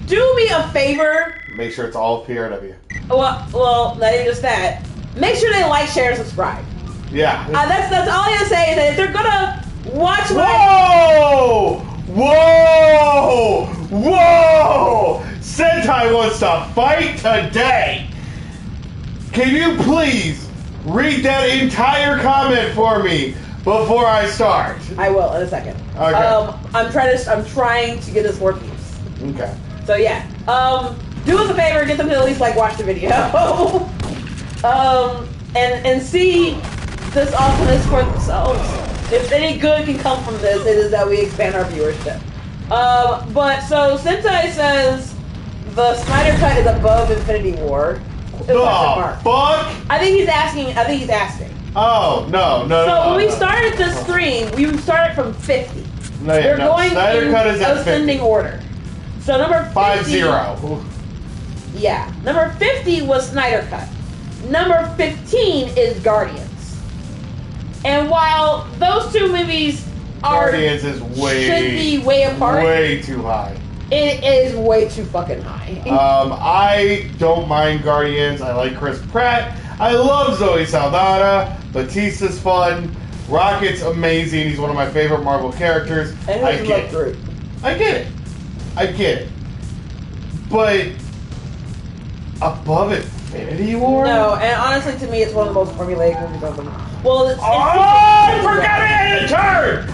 do me a favor. Make sure it's all PRW. Well, not even just that. Make sure they like, share, and subscribe. Yeah. That's all I'm gonna say is that if they're gonna watch my Whoa! Sentai wants to fight today. Can you please read that entire comment for me before I start? I will in a second. Okay. I'm trying to get us more views. Okay. So yeah. Do us a favor, get them to at least like watch the video. And see this awesomeness for themselves. If any good can come from this, it is that we expand our viewership. But so Sentai says the Snyder Cut is above Infinity War. Fuck? I think he's asking. Oh, no. So when we started this stream, we started from 50. We're going Snyder Cut is at ascending 50. order. So number 50. 5-0. Yeah. Number 50 was Snyder Cut. Number 15 is Guardians. And while those two movies Guardians should be way apart, way too high. It is way too fucking high. I don't mind Guardians. I like Chris Pratt. I love Zoe Saldana. Batista's fun. Rocket's amazing. He's one of my favorite Marvel characters. And I get it. Groot. I get it. But above Infinity War? No, and honestly, to me, it's one of the most formulaic movies of them. Well, it's I forgot it had a turn!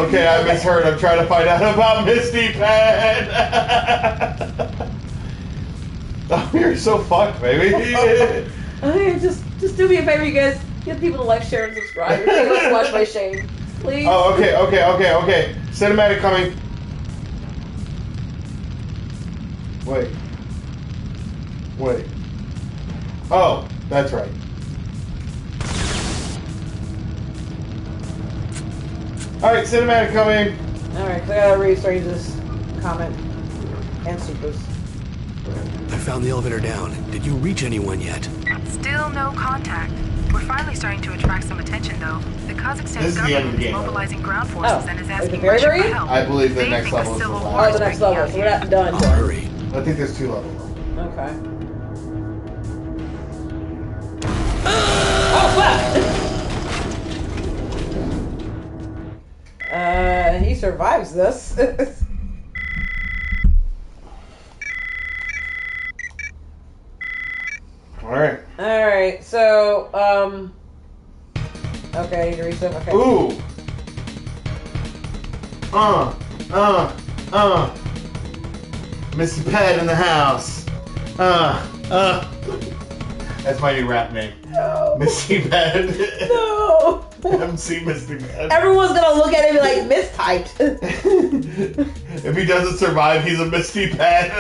Okay, I misheard. I'm trying to find out about Misty Pen. Oh, you're so fucked, baby. Okay, just do me a favor, you guys. Get people to like, share, and subscribe. Let's watch my shame, please. Oh, okay. Cinematic coming. Wait. Oh, that's right. Alright, cinematic coming. Alright, so I gotta read Strange's comment and Super's. I found the elevator down. Did you reach anyone yet? Still no contact. We're finally starting to attract some attention, though. The Kazakhstan government is mobilizing ground forces and is asking Russia for help. I believe the They next think a level is the civil last. war Oh, the next level, so we're not done I'll yet. hurry. I think there's 2 levels. Okay. Oh, fuck! He survives this. Alright. Alright, so, okay, I need to read stuff. Okay. Ooh. Misty Pet in the house. That's my new rap name. No. Misty Pet. No. MC Misty Pet. Everyone's gonna look at him and be like, mistyped. If he doesn't survive, he's a Misty Pet.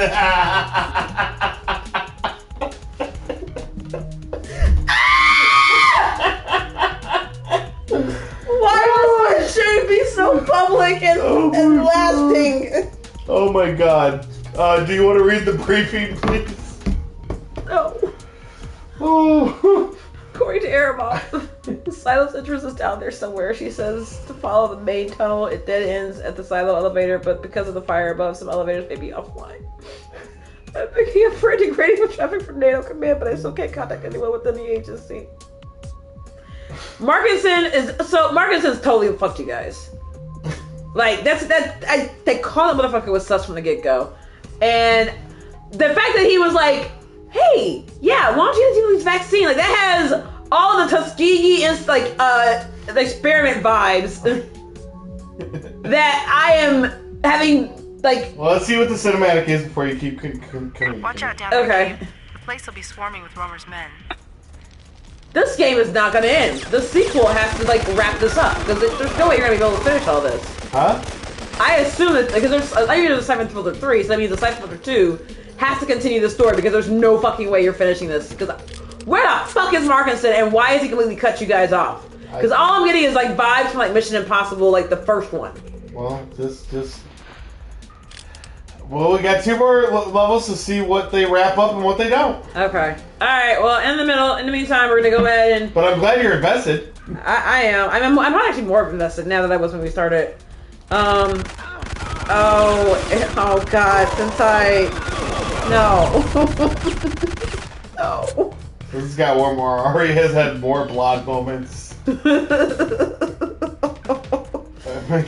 Why must my shame be so public and lasting? Oh my god. Do you want to read the briefing, please? No. Oh. According to Aramov, Silo's entrance is down there somewhere. She says to follow the main tunnel. It dead ends at the Silo elevator, but because of the fire above, some elevators may be offline. I'm making a frantic rating of traffic from NATO Command, but I still can't contact anyone within the agency. Markinson's totally fucked you guys. Like, they call that motherfucker was sus from the get-go. And the fact that he was like, hey, yeah, why don't you do this vaccine? Like, that has all the Tuskegee and, like, the experiment vibes that I am having, like... Well, let's see what the cinematic is before you keep coming. Watch out down there, Okay. Gabe. The place will be swarming with Romer's men. This game is not gonna end. The sequel has to, like, wrap this up. Because there's no way you're gonna be able to finish all this. Huh? I assume that, because there's a Siphon Filter 3, so that means the Siphon Filter 2 has to continue the story, because there's no fucking way you're finishing this. Because where the fuck is Markinson, and why has he completely cut you guys off? Because all I'm getting is, like, vibes from, like, Mission Impossible, like, the first one. Well, well, we got 2 more levels to see what they wrap up and what they don't. Okay. Alright, well, in the meantime, we're gonna go ahead and... But I'm glad you're invested. I am. I'm not actually more invested now that I was when we started. Oh god, since no. No. This has got one more. Ari has had more blonde moments. Make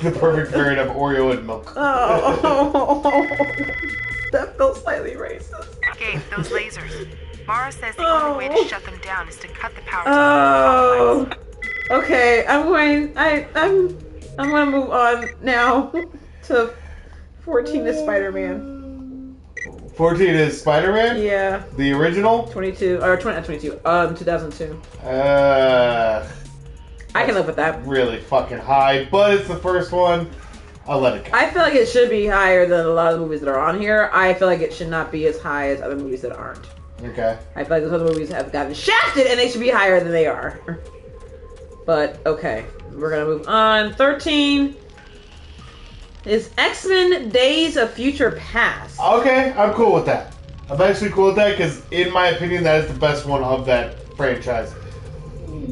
the perfect variant of Oreo and milk. Oh. That felt slightly racist. Gabe, those lasers. Mara says the only way to shut them down is to cut the power to Oh. Okay, I'm gonna move on now to 14 is Spider-Man. 14 is Spider-Man? Yeah. The original? 2002. I can live with that. Really fucking high, but it's the first one. I'll let it go. I feel like it should be higher than a lot of the movies that are on here. I feel like it should not be as high as other movies that aren't. Okay. I feel like those other movies have gotten shafted and they should be higher than they are. But, okay. We're gonna move on. 13 is X-Men Days of Future Past. Okay, I'm cool with that. I'm actually cool with that because, in my opinion, that is the best one of that franchise.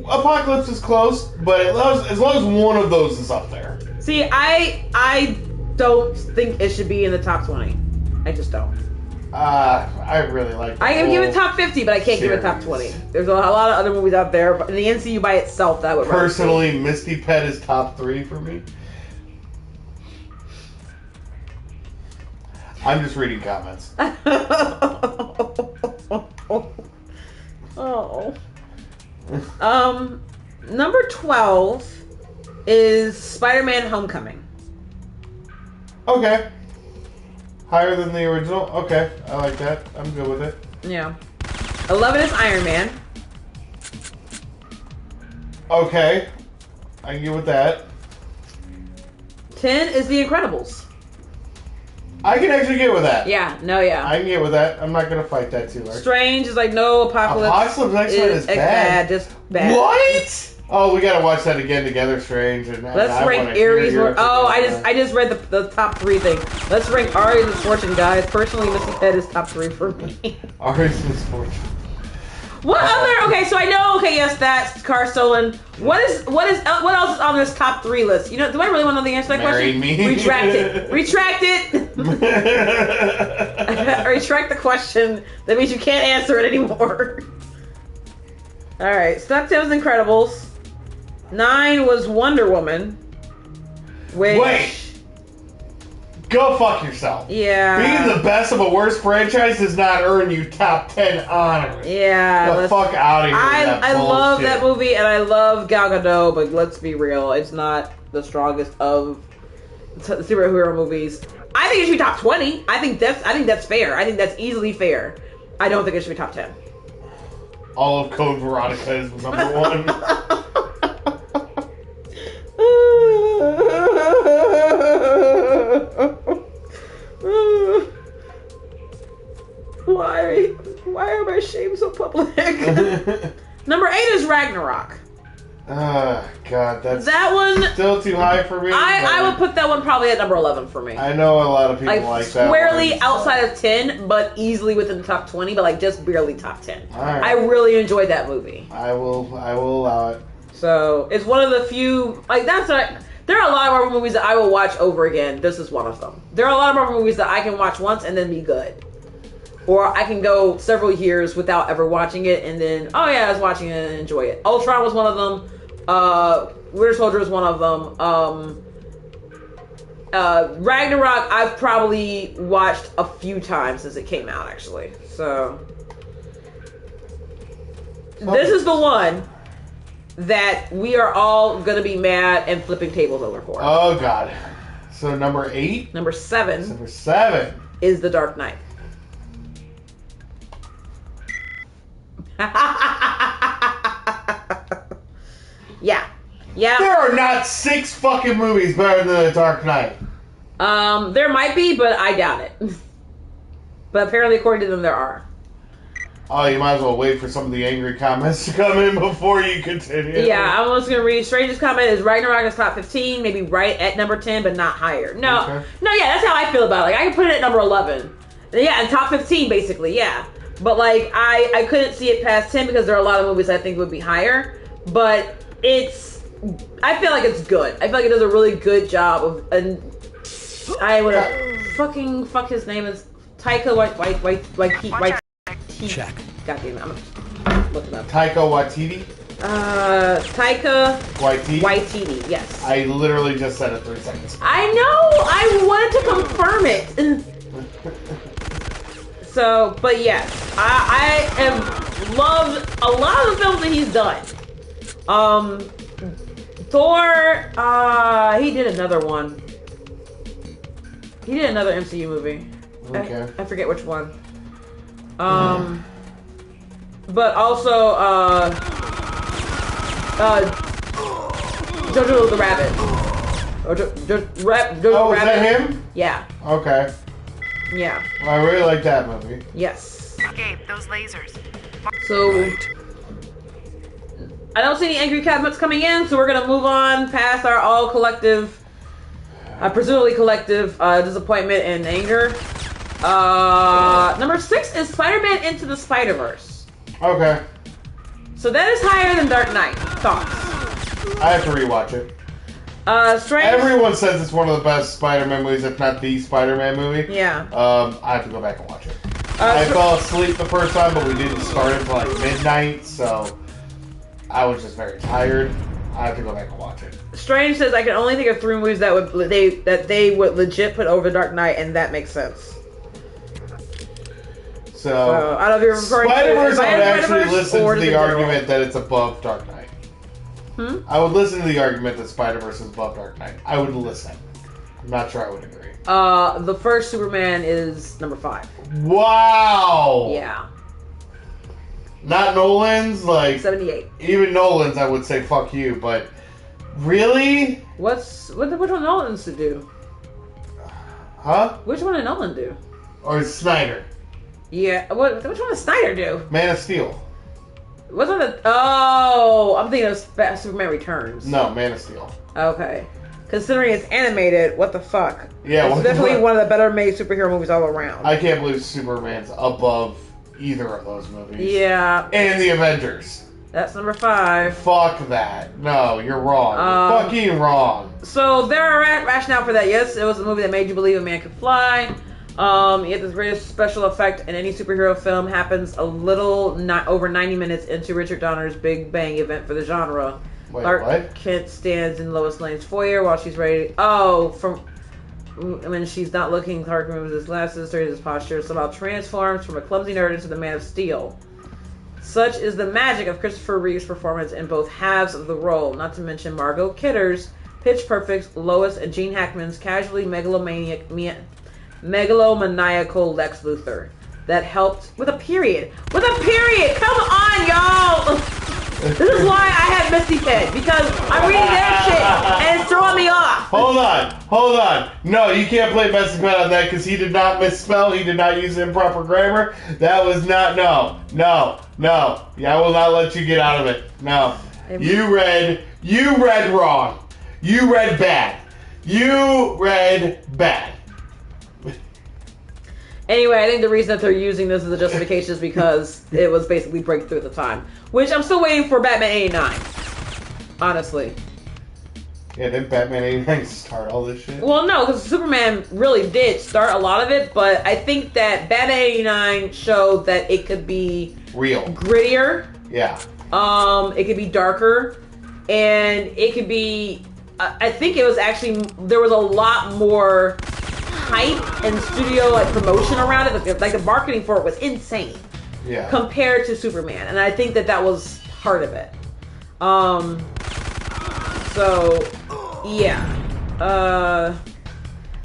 Apocalypse is close, but as long as one of those is up there. See, I don't think it should be in the top 20. I just don't. I really like. I can give it top 50, but I can't give it top 20. There's a lot of other movies out there, but in the MCU by itself, that would personally, Misty Pet is top 3 for me. I'm just reading comments. Oh. Number 12 is Spider-Man: Homecoming. Okay. Higher than the original? Okay, I like that. I'm good with it. Yeah. 11 is Iron Man. Okay. I can get with that. 10 is The Incredibles. I can actually get with that. Yeah, I can get with that. I'm not going to fight that too hard. Strange is like, no, Apocalypse. Apocalypse X-Men is bad. Just bad. What? Oh, we gotta watch that again together, Strange. And let's rank Ares. I just read the top 3 thing. Let's rank Ares' Misfortune, guys. Personally, Misty Pet is top 3 for me. Ares' Misfortune. What other? Okay, so I know. Okay, yes, that's car stolen. What else is on this top 3 list? You know, do I really want to know the answer to that question? Me. Retract it. Retract it. Retract the question. That means you can't answer it anymore. All right, Stuck 10 was Incredibles. 9 was Wonder Woman. Which... Wait, Go fuck yourself. Yeah. Being the best of a worst franchise does not earn you top 10 honors. Yeah. The fuck out of here. I love that movie and I love Gal Gadot, but let's be real, it's not the strongest of superhero movies. I think it should be top 20. I think that's fair. I think that's easily fair. I don't think it should be top 10. All of Code Veronica is number 1. Why are my shame so public? Number 8 is Ragnarok. Oh, God, that one still too high for me. I would put that one probably at number 11 for me. I know a lot of people like that. Squarely outside of 10, but easily within the top 20, but like just barely top 10. Right. I really enjoyed that movie. I will allow it. So it's one of the few there are a lot of Marvel movies that I will watch over again. This is one of them. There are a lot of Marvel movies that I can watch once and then be good. Or I can go several years without ever watching it and then, oh yeah, I was watching it and enjoy it. Ultron was one of them. Winter Soldier was one of them. Ragnarok, I've probably watched a few times since it came out, actually. So, this is the one that we are all gonna be mad and flipping tables over for. Oh God! So number 8. Number 7. Number 7 is The Dark Knight. Yeah. There are not 6 fucking movies better than The Dark Knight. There might be, but I doubt it. But apparently, according to them, there are. Oh, you might as well wait for some of the angry comments to come in before you continue. Yeah, I'm just gonna read. Strangest comment is Ragnarok is top 15, maybe right at number 10, but not higher. No, yeah, that's how I feel about it. Like, I can put it at number 11. Yeah, and top 15, basically, yeah. But, like, I couldn't see it past 10 because there are a lot of movies I think would be higher. But I feel like it's good. I feel like it does a really good job of, and I would fuck his name is Taika Waititi. Check. God damn it, I'm looking up. Taika Waititi? Taika Waititi, yes. I literally just said it 3 seconds ago. I know! I wanted to confirm it. So, but yes, I have loved a lot of the films that he's done. Thor, he did another one. He did another MCU movie. Okay. I forget which one. But also, Jojo the Rabbit. Jojo Rabbit. Is that him? Yeah. Okay. Yeah. Well, I really like that movie. Yes. Gabe, those lasers. So, Right. I don't see any angry cabinets coming in, so we're gonna move on past our all collective, presumably collective, disappointment and anger. Number 6 is Spider-Man Into the Spider-Verse. Okay. So that is higher than Dark Knight. Thoughts? I have to rewatch it. Strange. Everyone says it's one of the best Spider-Man movies, if not the Spider-Man movie. Yeah. I have to go back and watch it. I fell asleep the first time, but we didn't start until like midnight, so I was just very tired. I have to go back and watch it. Strange says I can only think of 3 movies that they would legit put over Dark Knight, and that makes sense. So I don't know if you're referring Spider-Verse, to I would actually listen to the original. argument that it's above Dark Knight. I would listen to the argument that Spider-Verse is above Dark Knight. I would listen. I'm not sure I would agree. The first Superman is number 5. Wow! Yeah. Not Nolan's, like 78. Even Nolan's, I would say fuck you, but really? Which one did Nolan's to do? Huh? Which one did Nolan do? Or Snyder? Yeah. Which one did Snyder do? Man of Steel. What's on the? Oh, I'm thinking of Superman Returns. No, Man of Steel. Okay. Considering it's animated, what the fuck? Yeah, it's definitely one of the better made superhero movies all around. I can't believe Superman's above either of those movies. Yeah. And the Avengers. That's number 5. Fuck that. No, you're wrong. You're fucking wrong. So there are rationale for that. Yes, it was a movie that made you believe a man could fly. Yet the greatest special effect in any superhero film happens a little not over 90 minutes into Richard Donner's Big Bang event for the genre. Wait, Clark what? Kent stands in Lois Lane's foyer while she's ready. Oh, from when she's not looking, Clark removes his glasses, straighens his posture, somehow transforms from a clumsy nerd into the Man of Steel. Such is the magic of Christopher Reeve's performance in both halves of the role, not to mention Margot Kidder's Pitch Perfect, Lois, and Gene Hackman's casually megalomaniacal Lex Luthor. That helped with a period. With a period! Come on, y'all! This is why I have Misty Pet, because I'm reading their shit, and it's throwing me off. Hold on. No, you can't play Misty Pet on that, because he did not misspell, he did not use improper grammar. That was not, no. Yeah, I will not let you get out of it. No. You read wrong. You read bad. Anyway, I think the reason that they're using this as a justification is because it was basically breakthrough at the time. Which I'm still waiting for Batman 89. Honestly. Yeah, didn't Batman 89 start all this shit? Well, no, because Superman really did start a lot of it, but I think that Batman 89 showed that it could be real, grittier. Yeah. It could be darker, and it could be. I think it was actually there was a lot more hype and studio promotion around it. Like the marketing for it was insane. Yeah. Compared to Superman, and I think that was part of it. So yeah.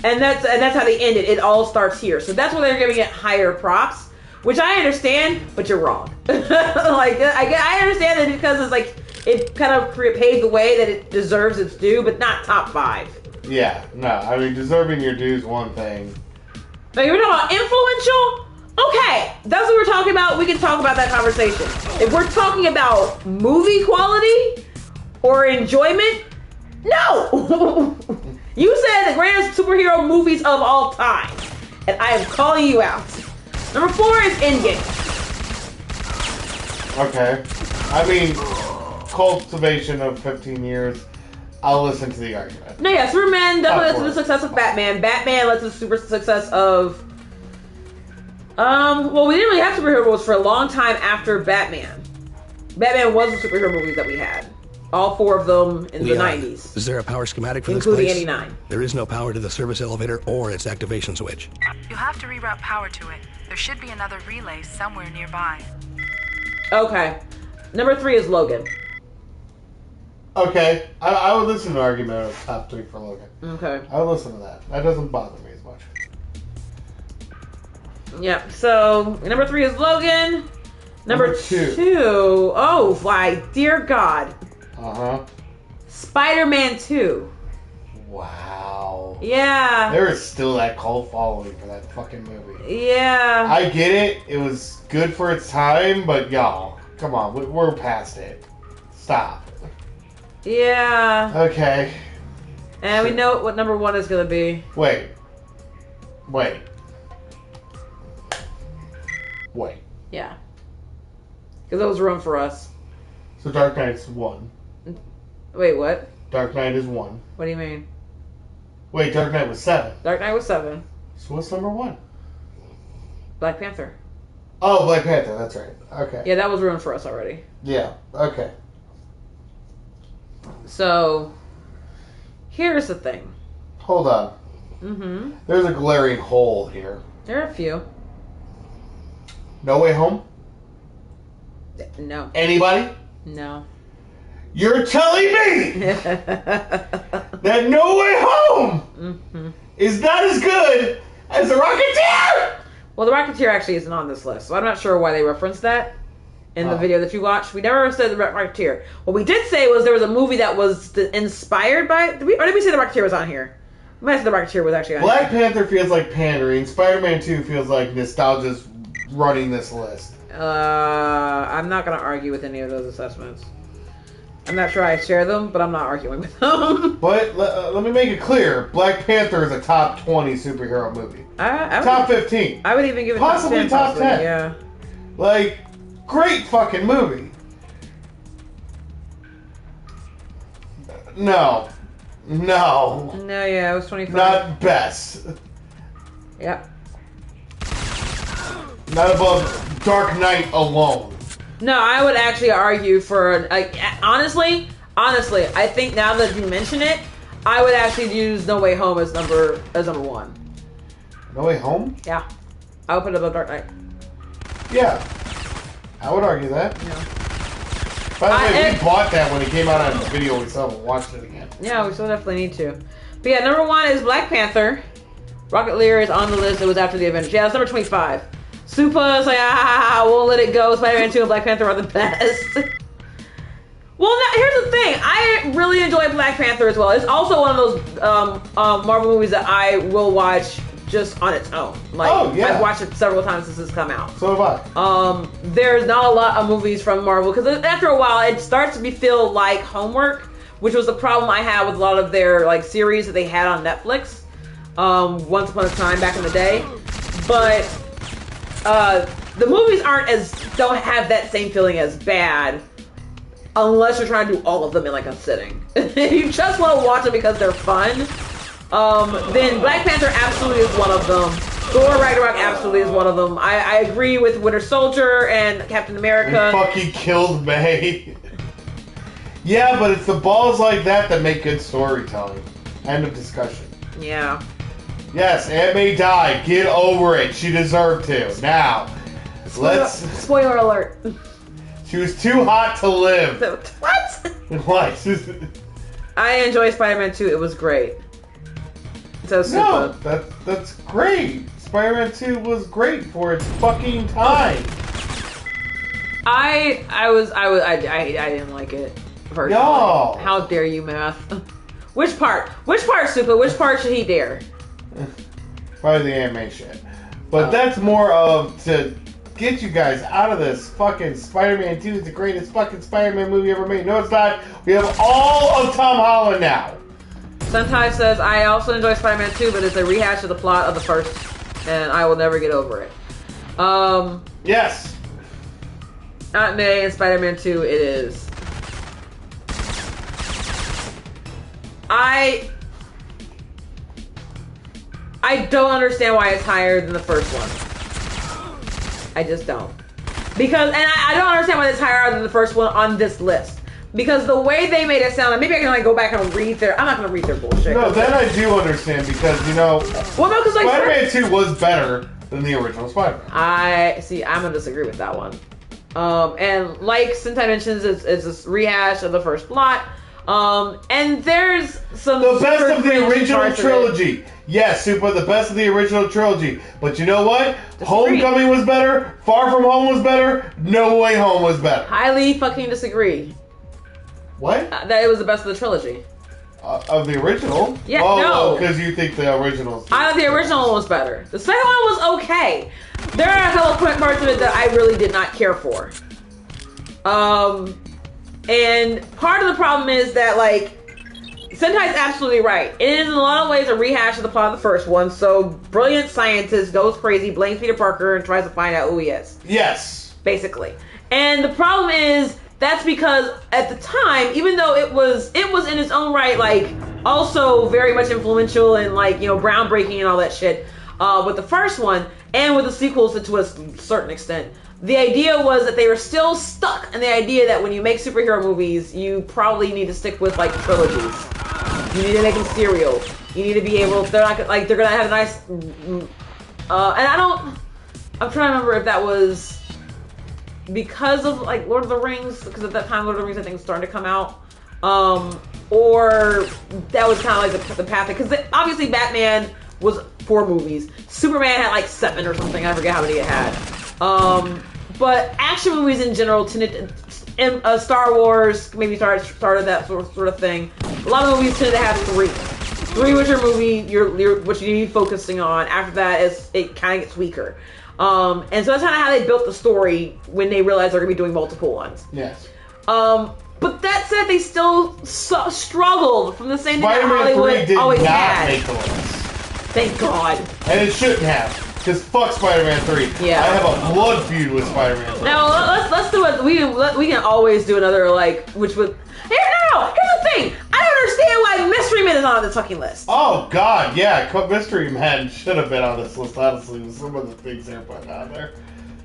And that's how they ended. It all starts here. So that's why they're giving it higher props, which I understand, but you're wrong. I understand it because it's like it kind of paved the way that it deserves its due, but not top 5. Yeah, no. I mean, deserving your due is one thing. Now you're talking about influential? Okay, that's what we're talking about. We can talk about that conversation. If we're talking about movie quality or enjoyment, no. You said the greatest superhero movies of all time, and I am calling you out. Number 4 is Endgame. Okay. I mean, cultivation of 15 years. I'll listen to the argument. No, yeah, Superman definitely led to the success of Batman. Batman led to the super success of... well, we didn't really have superhero movies for a long time after Batman. Batman was the superhero movies that we had. All 4 of them in the 90s. Is there a power schematic for including this place? 89. There is no power to the service elevator or its activation switch. You'll have to reroute power to it. There should be another relay somewhere nearby. Okay. Number 3 is Logan. Okay. I would listen to an argument of top 3 for Logan. Okay. I would listen to that. That doesn't bother me as much. Yep. So, number 3 is Logan. Number 2. Oh, my dear God. Uh-huh. Spider-Man 2. Wow. Yeah. There is still that cult following for that fucking movie. Yeah. I get it. It was good for its time, but y'all, come on. We're past it. Stop. Yeah. Okay. And we know what number 1 is going to be. Wait. Yeah. Because that was room for us. So Dark Knight's 1. Wait, what? Dark Knight is 1. What do you mean? Wait, Dark Knight was 7. Dark Knight was 7. So what's number 1? Black Panther. Oh, Black Panther. That's right. Okay. Yeah, that was ruined for us already. Yeah. Okay. So, here's the thing. Hold on. Mm-hmm. There's a glaring hole here. There are a few. No Way Home? No. Anybody? No. You're telling me that No Way Home is not as good as The Rocketeer? Well, The Rocketeer actually isn't on this list, so I'm not sure why they referenced that in the video that you watched. We never said The Rocketeer. What we did say was there was a movie that was inspired by... Or did we say The Rocketeer was on here? We might have said The Rocketeer was actually on Black here. Panther feels like pandering. Spider-Man 2 feels like nostalgia's running this list. I'm not going to argue with any of those assessments. I'm not sure I share them, but I'm not arguing with them. But let me make it clear. Black Panther is a top 20 superhero movie. Top 15. I would even give it possibly top 10. Yeah. Like, great fucking movie. No, yeah, it was 25. Not best. Yep. Not above Dark Knight alone. No, I would actually argue for honestly, I think now that you mention it, I would actually use No Way Home as number one. No Way Home? Yeah. I would put it above Dark Knight. Yeah. I would argue that. Yeah. By the way, we bought that when it came out on video. We still haven't watched it again. Yeah, we still definitely need to. But yeah, number 1 is Black Panther. Rocket Lear is on the list. It was after the Avengers. Yeah, it's number 25. Supa is like, won't let it go. Spider-Man 2 and Black Panther are the best. Well, now, here's the thing. I really enjoy Black Panther as well. It's also one of those Marvel movies that I will watch just on its own. Like, I've watched it several times since it's come out. So have I. There's not a lot of movies from Marvel because after a while it starts to feel like homework, which was the problem I had with a lot of their like series that they had on Netflix. Once upon a time back in the day, but the movies don't have that same feeling as bad unless you're trying to do all of them in like a sitting. If you just want to watch them because they're fun, then Black Panther absolutely is one of them. Thor Ragnarok absolutely is one of them. I agree with Winter Soldier and Captain America. We fucking killed May. Yeah, but it's the balls like that make good storytelling. End of discussion. Yeah. Yes, Aunt May died. Get over it. She deserved to. Now, Spoiler alert. She was too hot to live. What? What? I enjoy Spider-Man 2. It was great. So super. No, that's great. Spider-Man 2 was great for its fucking time. I didn't like it. Personally. Yo. How dare you, Math? Which part? Which part, Super? Which part should he dare? Probably the anime shit. But that's more of to get you guys out of this. Fucking Spider-Man 2 is the greatest fucking Spider-Man movie ever made. No, it's not. We have all of Tom Holland now. Sentai says, I also enjoy Spider-Man 2, but it's a rehash of the plot of the first, and I will never get over it. Yes. Aunt May and Spider-Man 2, it is. I don't understand why it's higher than the first one. I just don't. Because, and I don't understand why it's higher than the first one on this list. Because the way they made it sound, and maybe I can like go back and read I'm not going to read their bullshit. No, that I do understand because, well, no, because like Spider-Man 2 was better than the original Spider-Man. I'm going to disagree with that one. And like Sentai mentions, it's this rehash of the first plot. And there's some the best of the original trilogy. Yes, Super, the best of the original trilogy. But you know what? Disagree. Homecoming was better. Far From Home was better. No Way Home was better. Highly fucking disagree. What? That it was the best of the trilogy. Of the original? Yeah, no. because you think the original. I thought the original one was better. The second one was okay. There are a couple of parts of it that I really did not care for. And part of the problem is that, like, Sentai's absolutely right. It is in a lot of ways a rehash of the plot of the first one. So, brilliant scientist goes crazy, blames Peter Parker, and tries to find out who he is. Yes. Basically. And the problem is, that's because at the time, even though it was in its own right, like, also very much influential and, like, you know, groundbreaking and all that shit, with the first one, and with the sequels to a certain extent, the idea was that they were still stuck in the idea that when you make superhero movies, you probably need to stick with, like, trilogies. You need to make them serial. You need to be able, they're gonna have a nice, and I'm trying to remember if that was because of, like, Lord of the Rings, because at that time Lord of the Rings I think was starting to come out, or that was kind of like the path, because obviously Batman was 4 movies. Superman had like 7 or something, I forget how many it had. But action movies in general tended to, Star Wars maybe started that sort of thing. A lot of movies tend to have 3. 3 was your movie, what you need focusing on. After that, it kind of gets weaker. And so that's kind of how they built the story when they realized they're going to be doing multiple ones. Yes. But that said, they still struggled from the same thing that Spider-Man Hollywood 3 did always not had. make the list. Thank God. And it shouldn't have. Because fuck Spider-Man 3. Yeah. I have a blood feud with Spider-Man 3. Now, let's do it. We can always do another, like, which would... Here's the thing. I don't understand why Mystery Man is on this fucking list. Oh, God, yeah. Mystery Man should have been on this list, honestly, with some of the things they're putting on there.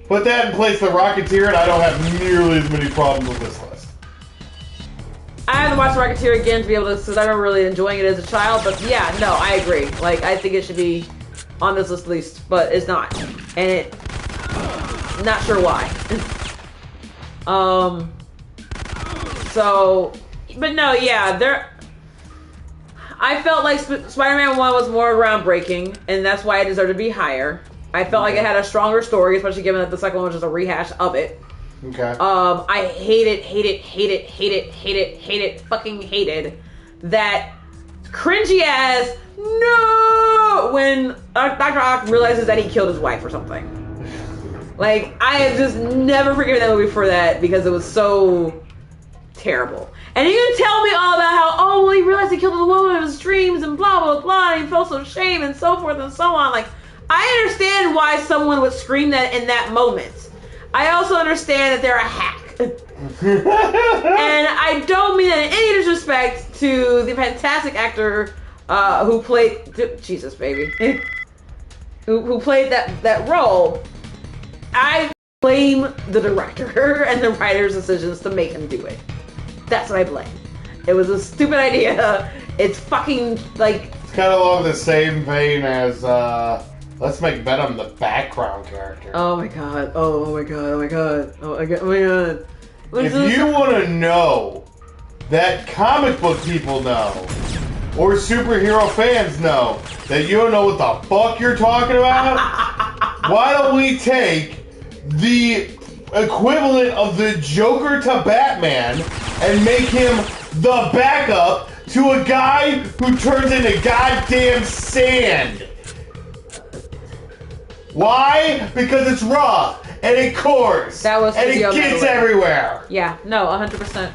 Put that in place, The Rocketeer, and I don't have nearly as many problems with this list. I haven't watched Rocketeer again to be able to, because I remember really enjoying it as a child. But yeah, no, I agree. Like, I think it should be on this list at least, but it's not, and it. Not sure why. So, but no, yeah, I felt like Spider-Man 1 was more groundbreaking, and that's why it deserved to be higher. I felt like it had a stronger story, especially given that the second one was just a rehash of it. Okay. I hated, fucking hated that cringy ass no when Dr. Ock realizes that he killed his wife or something. Like, I have just never forgiven that movie for that because it was so terrible. And you can tell me all about how, oh, well, he realized he killed the woman of his dreams and blah, blah, blah, and he felt so shame and so forth and so on. Like, I understand why someone would scream that in that moment. I also understand that they're a hack. And I don't mean that in any disrespect to the fantastic actor who played... Jesus, baby. who played that role. I blame the director and the writer's decisions to make him do it. That's what I blame. It was a stupid idea. It's fucking, like... It's kind of along the same vein as, let's make Venom the background character. Oh my god. Oh my god. Oh my god. Oh my god. Oh my god. If you want to know that comic book people know, or superhero fans know, that you don't know what the fuck you're talking about, why don't we take the equivalent of the Joker to Batman and make him the backup to a guy who turns into goddamn sand? Why? Because it's raw and it coarse and it gets everywhere. Yeah, no, 100%.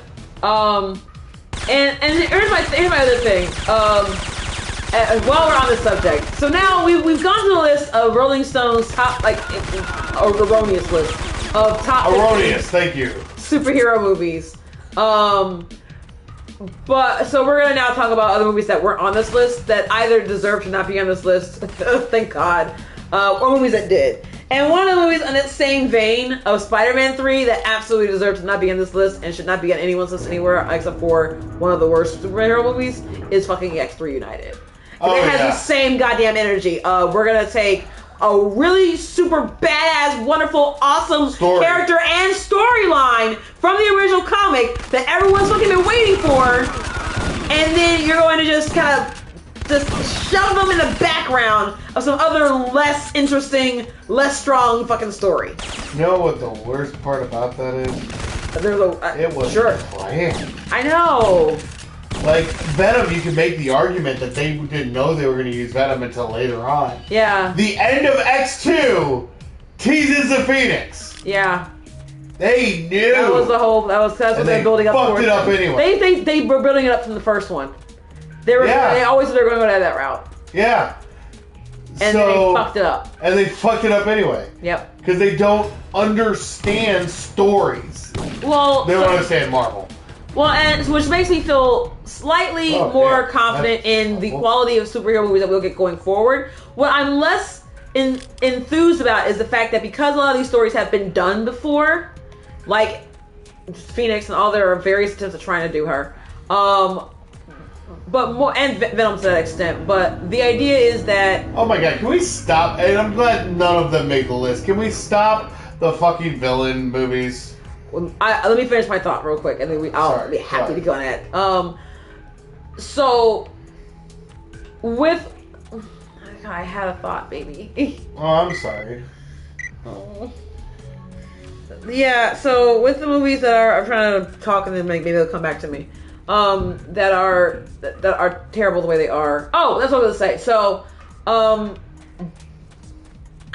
And here's my other thing. While we're on this subject, so now we've gone to the list of Rolling Stone's top, like, erroneous list of top. Erroneous, thank you. Superhero movies. But so we're gonna now talk about other movies that weren't on this list that either deserve to not be on this list. Thank God. Or movies that did. And one of the movies in that same vein of Spider-Man 3 that absolutely deserves to not be on this list and should not be on anyone's list anywhere except for one of the worst superhero movies is fucking X3 United. It has the same goddamn energy. We're gonna take a really super badass, wonderful, awesome character and storyline from the original comic that everyone's fucking been waiting for, and then you're going to just kind of just shove them in the background of some other less interesting, less strong fucking story. You know what the worst part about that is? It was planned. I know. Like, Venom, you can make the argument that they didn't know they were going to use Venom until later on. Yeah. The end of X2 teases the Phoenix. Yeah. They knew. That was the whole. That's what they're building up for. They fucked it up anyway. They were building it up from the first one. They always said they were going to go that route. Yeah. And then they fucked it up. And they fucked it up anyway. Yep. Because they don't understand stories. Well, they don't understand Marvel. Well, and which makes me feel slightly more confident in the quality of superhero movies that we'll get going forward. What I'm less enthused about is the fact that because a lot of these stories have been done before, like Phoenix and all their various attempts at trying to do her, but more, and Venom to that extent. But the idea is that... Oh my god, can we stop? And I'm glad none of them make the list. Can we stop the fucking villain movies? Let me finish my thought real quick, and then I'll be happy to go on that. So, with... I had a thought, baby. Oh, I'm sorry. Oh. Yeah, so with the movies that are... I'm trying to talk, and then maybe they'll come back to me. That are terrible the way they are. Oh, that's what I was going to say. So,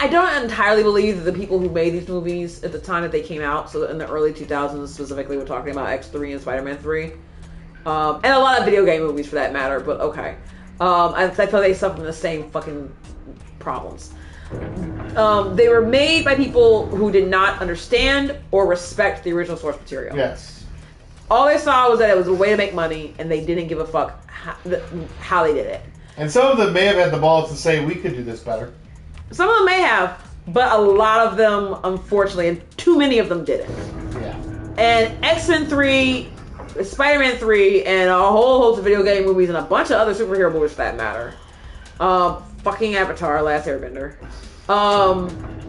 I don't entirely believe that the people who made these movies at the time that they came out, so in the early 2000s specifically, we're talking about X3 and Spider-Man 3, and a lot of video game movies for that matter, but okay. I feel they suffer from the same fucking problems. They were made by people who did not understand or respect the original source material. Yes. All they saw was that it was a way to make money, and they didn't give a fuck how they did it. And some of them may have had the balls to say, we could do this better. Some of them may have, but a lot of them, unfortunately, and too many of them didn't. Yeah. And X-Men 3 Spider-Man 3 and a whole host of video game movies and a bunch of other superhero movies for that matter. Fucking Avatar, Last Airbender.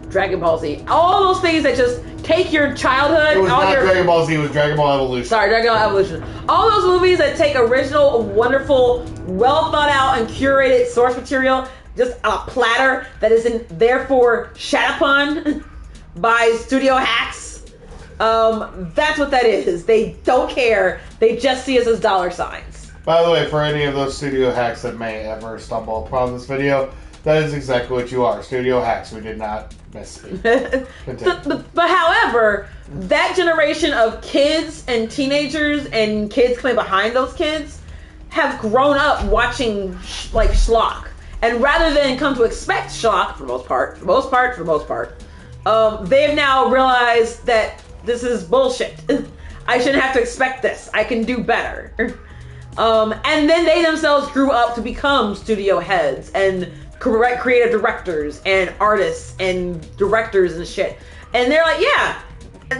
Dragon Ball Z. All those things that just take your childhood. It was not Dragon Ball Z, it was Dragon Ball Evolution. Sorry, Dragon Ball Evolution. All those movies that take original, wonderful, well thought out and curated source material just on a platter that isn't therefore shat upon by studio hacks. That's what that is. They don't care. They just see us as dollar signs. By the way, for any of those studio hacks that may ever stumble upon this video, that is exactly what you are. Studio hacks. We did not misspeak. but however, that generation of kids and teenagers and kids coming behind those kids have grown up watching like schlock. And rather than come to expect schlock, for the most part, they've now realized that this is bullshit. I shouldn't have to expect this. I can do better. And then they themselves grew up to become studio heads and creative directors and artists and directors and shit. And they're like, yeah,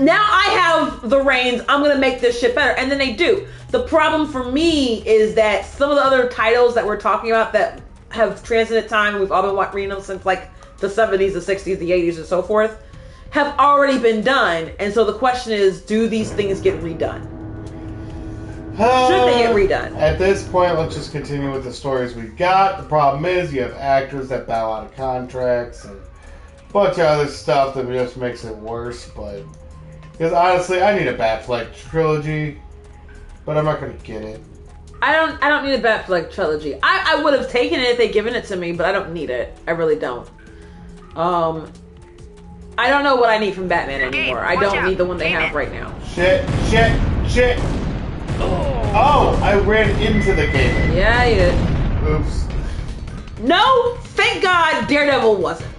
now I have the reins. I'm going to make this shit better. And then they do. The problem for me is that some of the other titles that we're talking about that have transcended time, and we've all been reading them since like the 70s, the 60s, the 80s, and so forth, have already been done. And so the question is, do these things get redone? Should they get redone? At this point, let's just continue with the stories we got. The problem is you have actors that bow out of contracts and a bunch of other stuff that just makes it worse. But because honestly, I need a Batfleck trilogy, but I'm not going to get it. I don't need a Batfleck trilogy. I would have taken it if they'd given it to me, but I don't need it. I really don't. I don't know what I need from Batman anymore. I don't need the one they have right now. Shit. Oh, I ran into the cable. Yeah, you did. Oops. No, thank God Daredevil wasn't.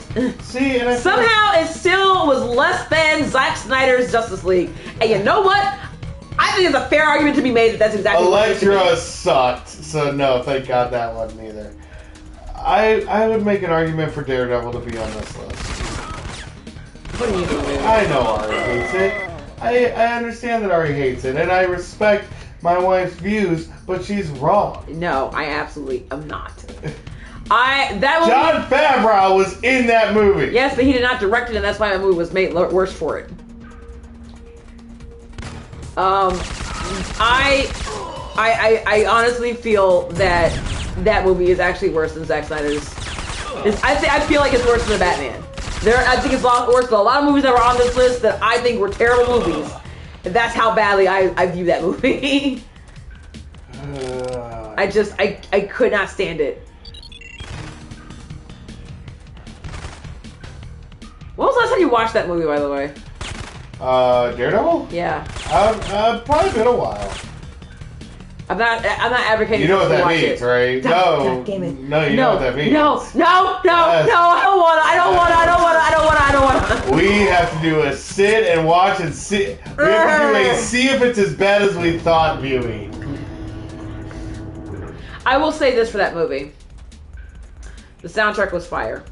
See, and somehow it still was less than Zack Snyder's Justice League. And you know what? I think it's a fair argument to be made that that's exactly Electra what it is. sucked, so no, thank God that wasn't either. I would make an argument for Daredevil to be on this list. What do you mean? I know Ari hates it. I understand that Ari hates it, and I respect my wife's views, but she's wrong. No, I absolutely am not. Jon Favreau was in that movie. Yes, but he did not direct it, and that's why the movie was made worse for it. I honestly feel that movie is actually worse than Zack Snyder's. I feel like it's worse than the Batman. I think it's a lot worse than a lot of movies that were on this list that I think were terrible movies. And that's how badly I view that movie. I could not stand it. When was the last time you watched that movie, by the way? Daredevil? Yeah. Probably been a while. I'm not advocating. You know what that means, it. right? No, you know what that means. No, I don't want. We have to do a sit and watch and see. We have to do a see if it's as bad as we thought viewing. I will say this for that movie. The soundtrack was fire.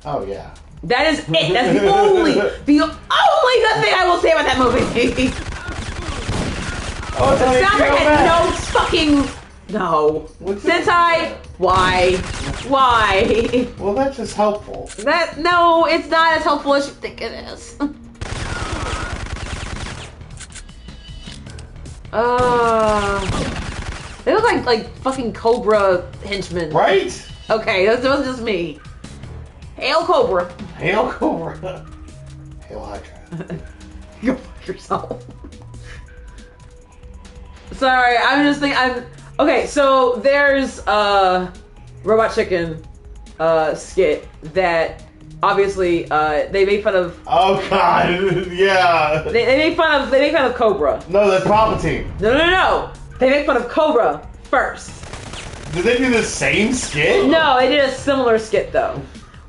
Oh yeah. That is it. That's the only good thing I will say about that movie. Oh, the soundtrack had no fucking Sentai. Why? Well, that's just helpful. No, it's not as helpful as you think it is. They look like fucking Cobra henchmen. Right? Okay, that wasn't just me. Hail Cobra. Hail Cobra. Hail Hydra. Go fuck yourself. Sorry, I'm just thinking. Okay, so there's Robot Chicken skit that obviously they made fun of. Oh God, yeah. They make fun of Cobra. No, that's Palpatine. No. They make fun of Cobra first. Did they do the same skit? No, they did a similar skit though.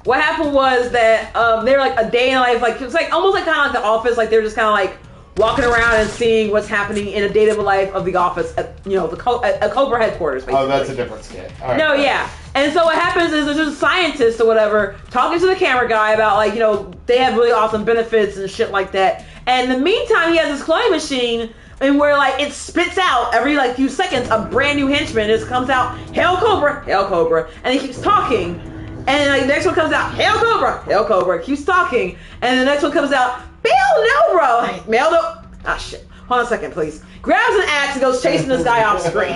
What happened was that they were like a day in the life, like it's like almost like kind of like The Office, like they're just kind of like walking around and seeing what's happening in a day of the life of The Office at at Cobra headquarters. Basically. Oh, that's a different skit. All right. No, yeah. And so what happens is there's a scientist or whatever talking to the camera guy about they have really awesome benefits and shit like that. And in the meantime, he has this cloning machine and where like it spits out every like few seconds a brand new henchman. It comes out, Hail Cobra, and he keeps talking. And then like the next one comes out, Hail Cobra, keeps talking. And the next one comes out, Bill Nobro, Mel No. Ah shit. Hold on a second, please. Grabs an axe and goes chasing this guy off screen.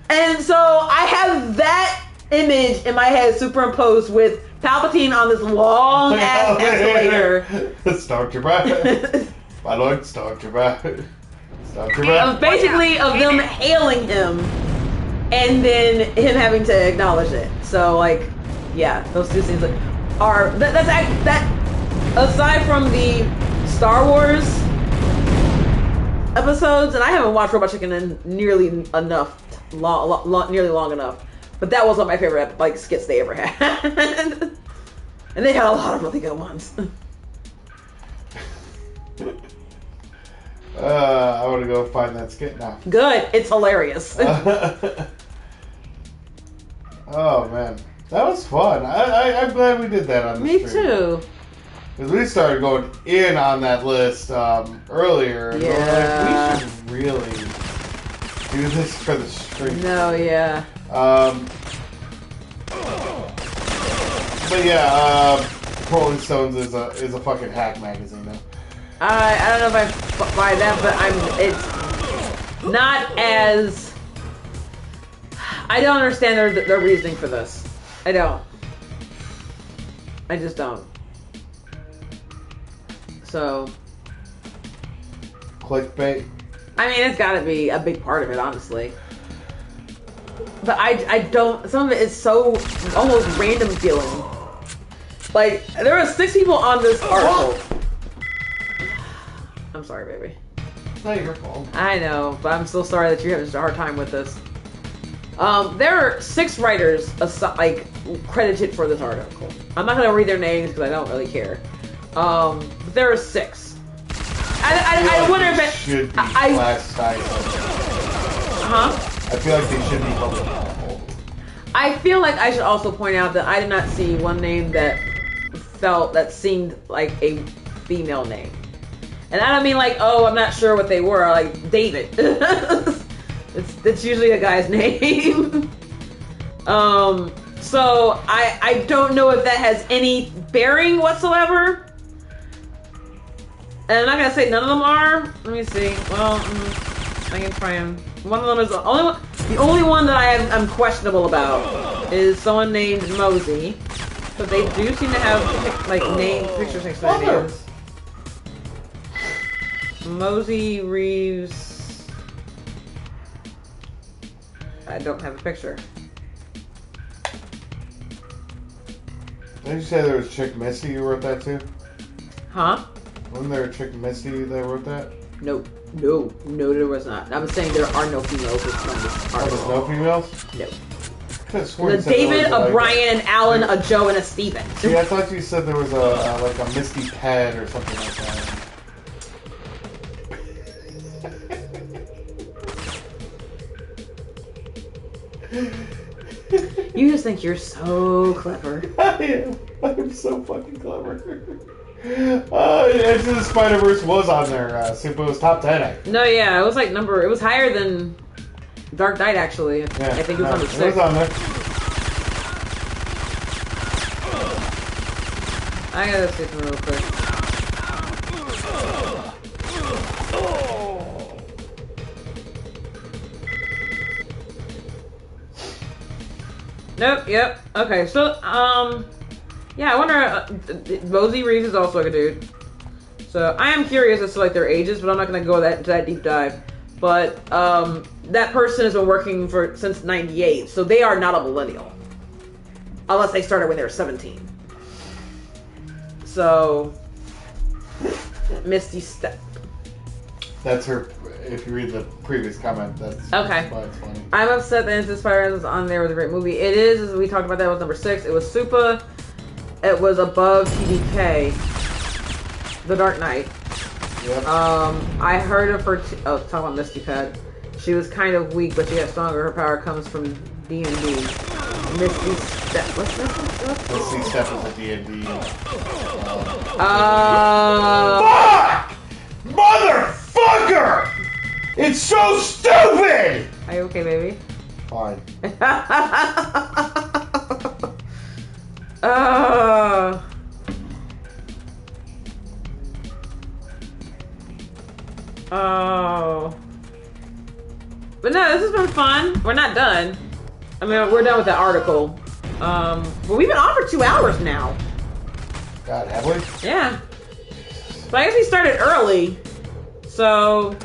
And so I have that image in my head superimposed with Palpatine on this long ass escalator. Stormtrooper. My lord, Stormtrooper. Stormtrooper. Basically of them hailing him and then him having to acknowledge it. So like, yeah, those two scenes are that aside from the Star Wars episodes, and I haven't watched Robot Chicken in nearly long enough, but that was one of my favorite like skits they ever had. And they had a lot of really good ones. I want to go find that skit now. Good, it's hilarious. Oh man, that was fun. I'm glad we did that on the Me stream. too. Because we started going in on that list earlier. And Yeah. we should really do this for the stream. No, yeah. But yeah, Rolling Stones is a fucking hack magazine though. I don't know if I buy that, but it's not as. I don't understand their reasoning for this. I don't. I just don't. So. Clickbait. I mean, it's got to be a big part of it, honestly. But I don't. Some of it is so almost random feeling. Like there were 6 people on this article. I'm sorry, baby. It's not your fault. I know, but I'm still sorry that you're having such a hard time with this. There are 6 writers credited for this article. I'm not gonna read their names because I don't really care. But there are 6. I wonder if it should be classified. Huh? I feel like they should be public. I feel like I should also point out that I did not see one name that seemed like a female name. And I don't mean like, oh, I'm not sure what they were, like David. it's usually a guy's name. So I don't know if that has any bearing whatsoever. And I'm not gonna say none of them are. Let me see. Well, I can try and. One of them is the only one. The only one that I'm questionable about is someone named Mosey, but they do seem to have like pictures next to their names. Mosey Reeves. I don't have a picture. Did you say there was Chick Misty who wrote that too? Huh? Wasn't there a Chick Misty that wrote that? No, there was not. I'm saying there are no females from this article. There's no females? No. The David, a Brian, an Alan, a Joe, and a Steven. See, I thought you said there was a Misty Ped or something like that. You just think you're so clever. I am so fucking clever. Into the Spider-Verse was on there. Super was top 10. No, yeah, it was like it was higher than Dark Knight actually. Yeah, I think it was on the 6th. It was on there. I gotta see them real quick. Nope, yep. Okay, so, yeah, I wonder, Mosey Reeves is also a dude. So, I am curious as to, like, their ages, but I'm not gonna go that deep dive. But, that person has been working since 98, so they are not a millennial. Unless they started when they were 17. So, Misty Step. That's her. If you read the previous comment, that's okay. Why it's funny. I'm upset that Into the Spider-Man is on there with a great movie. It is, as we talked about, that was number 6. It was Supa. It was above TDK. The Dark Knight. Yep. I heard of her. Talking about Misty Ped. She was kind of weak, but she got stronger. Her power comes from D&D. Misty Step. What's this? Misty Step is a D&D. Fuck! Motherfucker! It's so stupid! Are you okay, baby? Fine. Oh. But no, this has been fun. We're not done. I mean, we're done with the article. But we've been on for 2 hours now. God, have we? Yeah. But I guess we started early. So,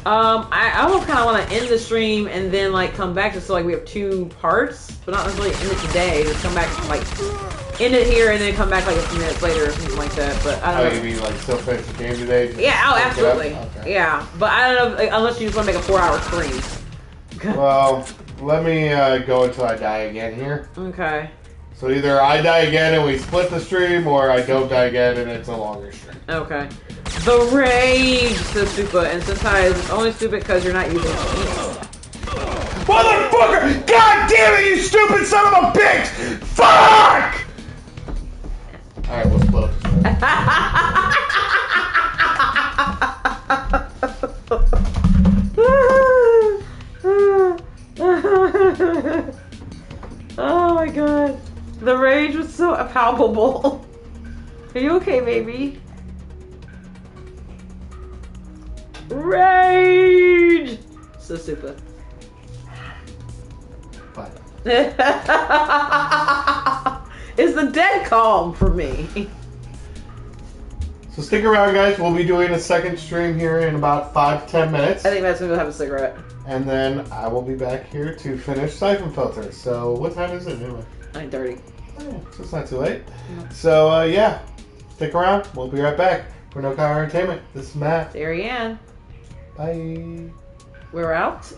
I almost kind of want to end the stream and then, like, come back just so, like, we have 2 parts. But not necessarily end it today. Just come back, like, end it here and then come back, like, a few minutes later or something like that. But I don't know. You mean, like, still finish the game today? Yeah, oh, absolutely. Okay. Yeah. But I don't know, like, unless you just want to make a 4-hour stream. Well, let me go until I die again here. Okay. So either I die again and we split the stream, or I don't die again and it's a longer stream. Okay. The rage, says Super, and sometimes it's only stupid because you're not using it. Motherfucker! God damn it, you stupid son of a bitch! Fuck! Alright, we'll split up. Oh my god. The rage was so palpable. Are you okay, baby? Rage! So super. Fine. It's the dead calm for me. So stick around, guys. We'll be doing a second stream here in about 5-10 minutes. I think that's when we'll have a cigarette. And then I will be back here to finish Syphon Filter. So what time is it anyway? 9:30. Oh, so it's not too late. So yeah, stick around. We'll be right back for No Cow Entertainment. This is Matt. There he is. Bye. We're out.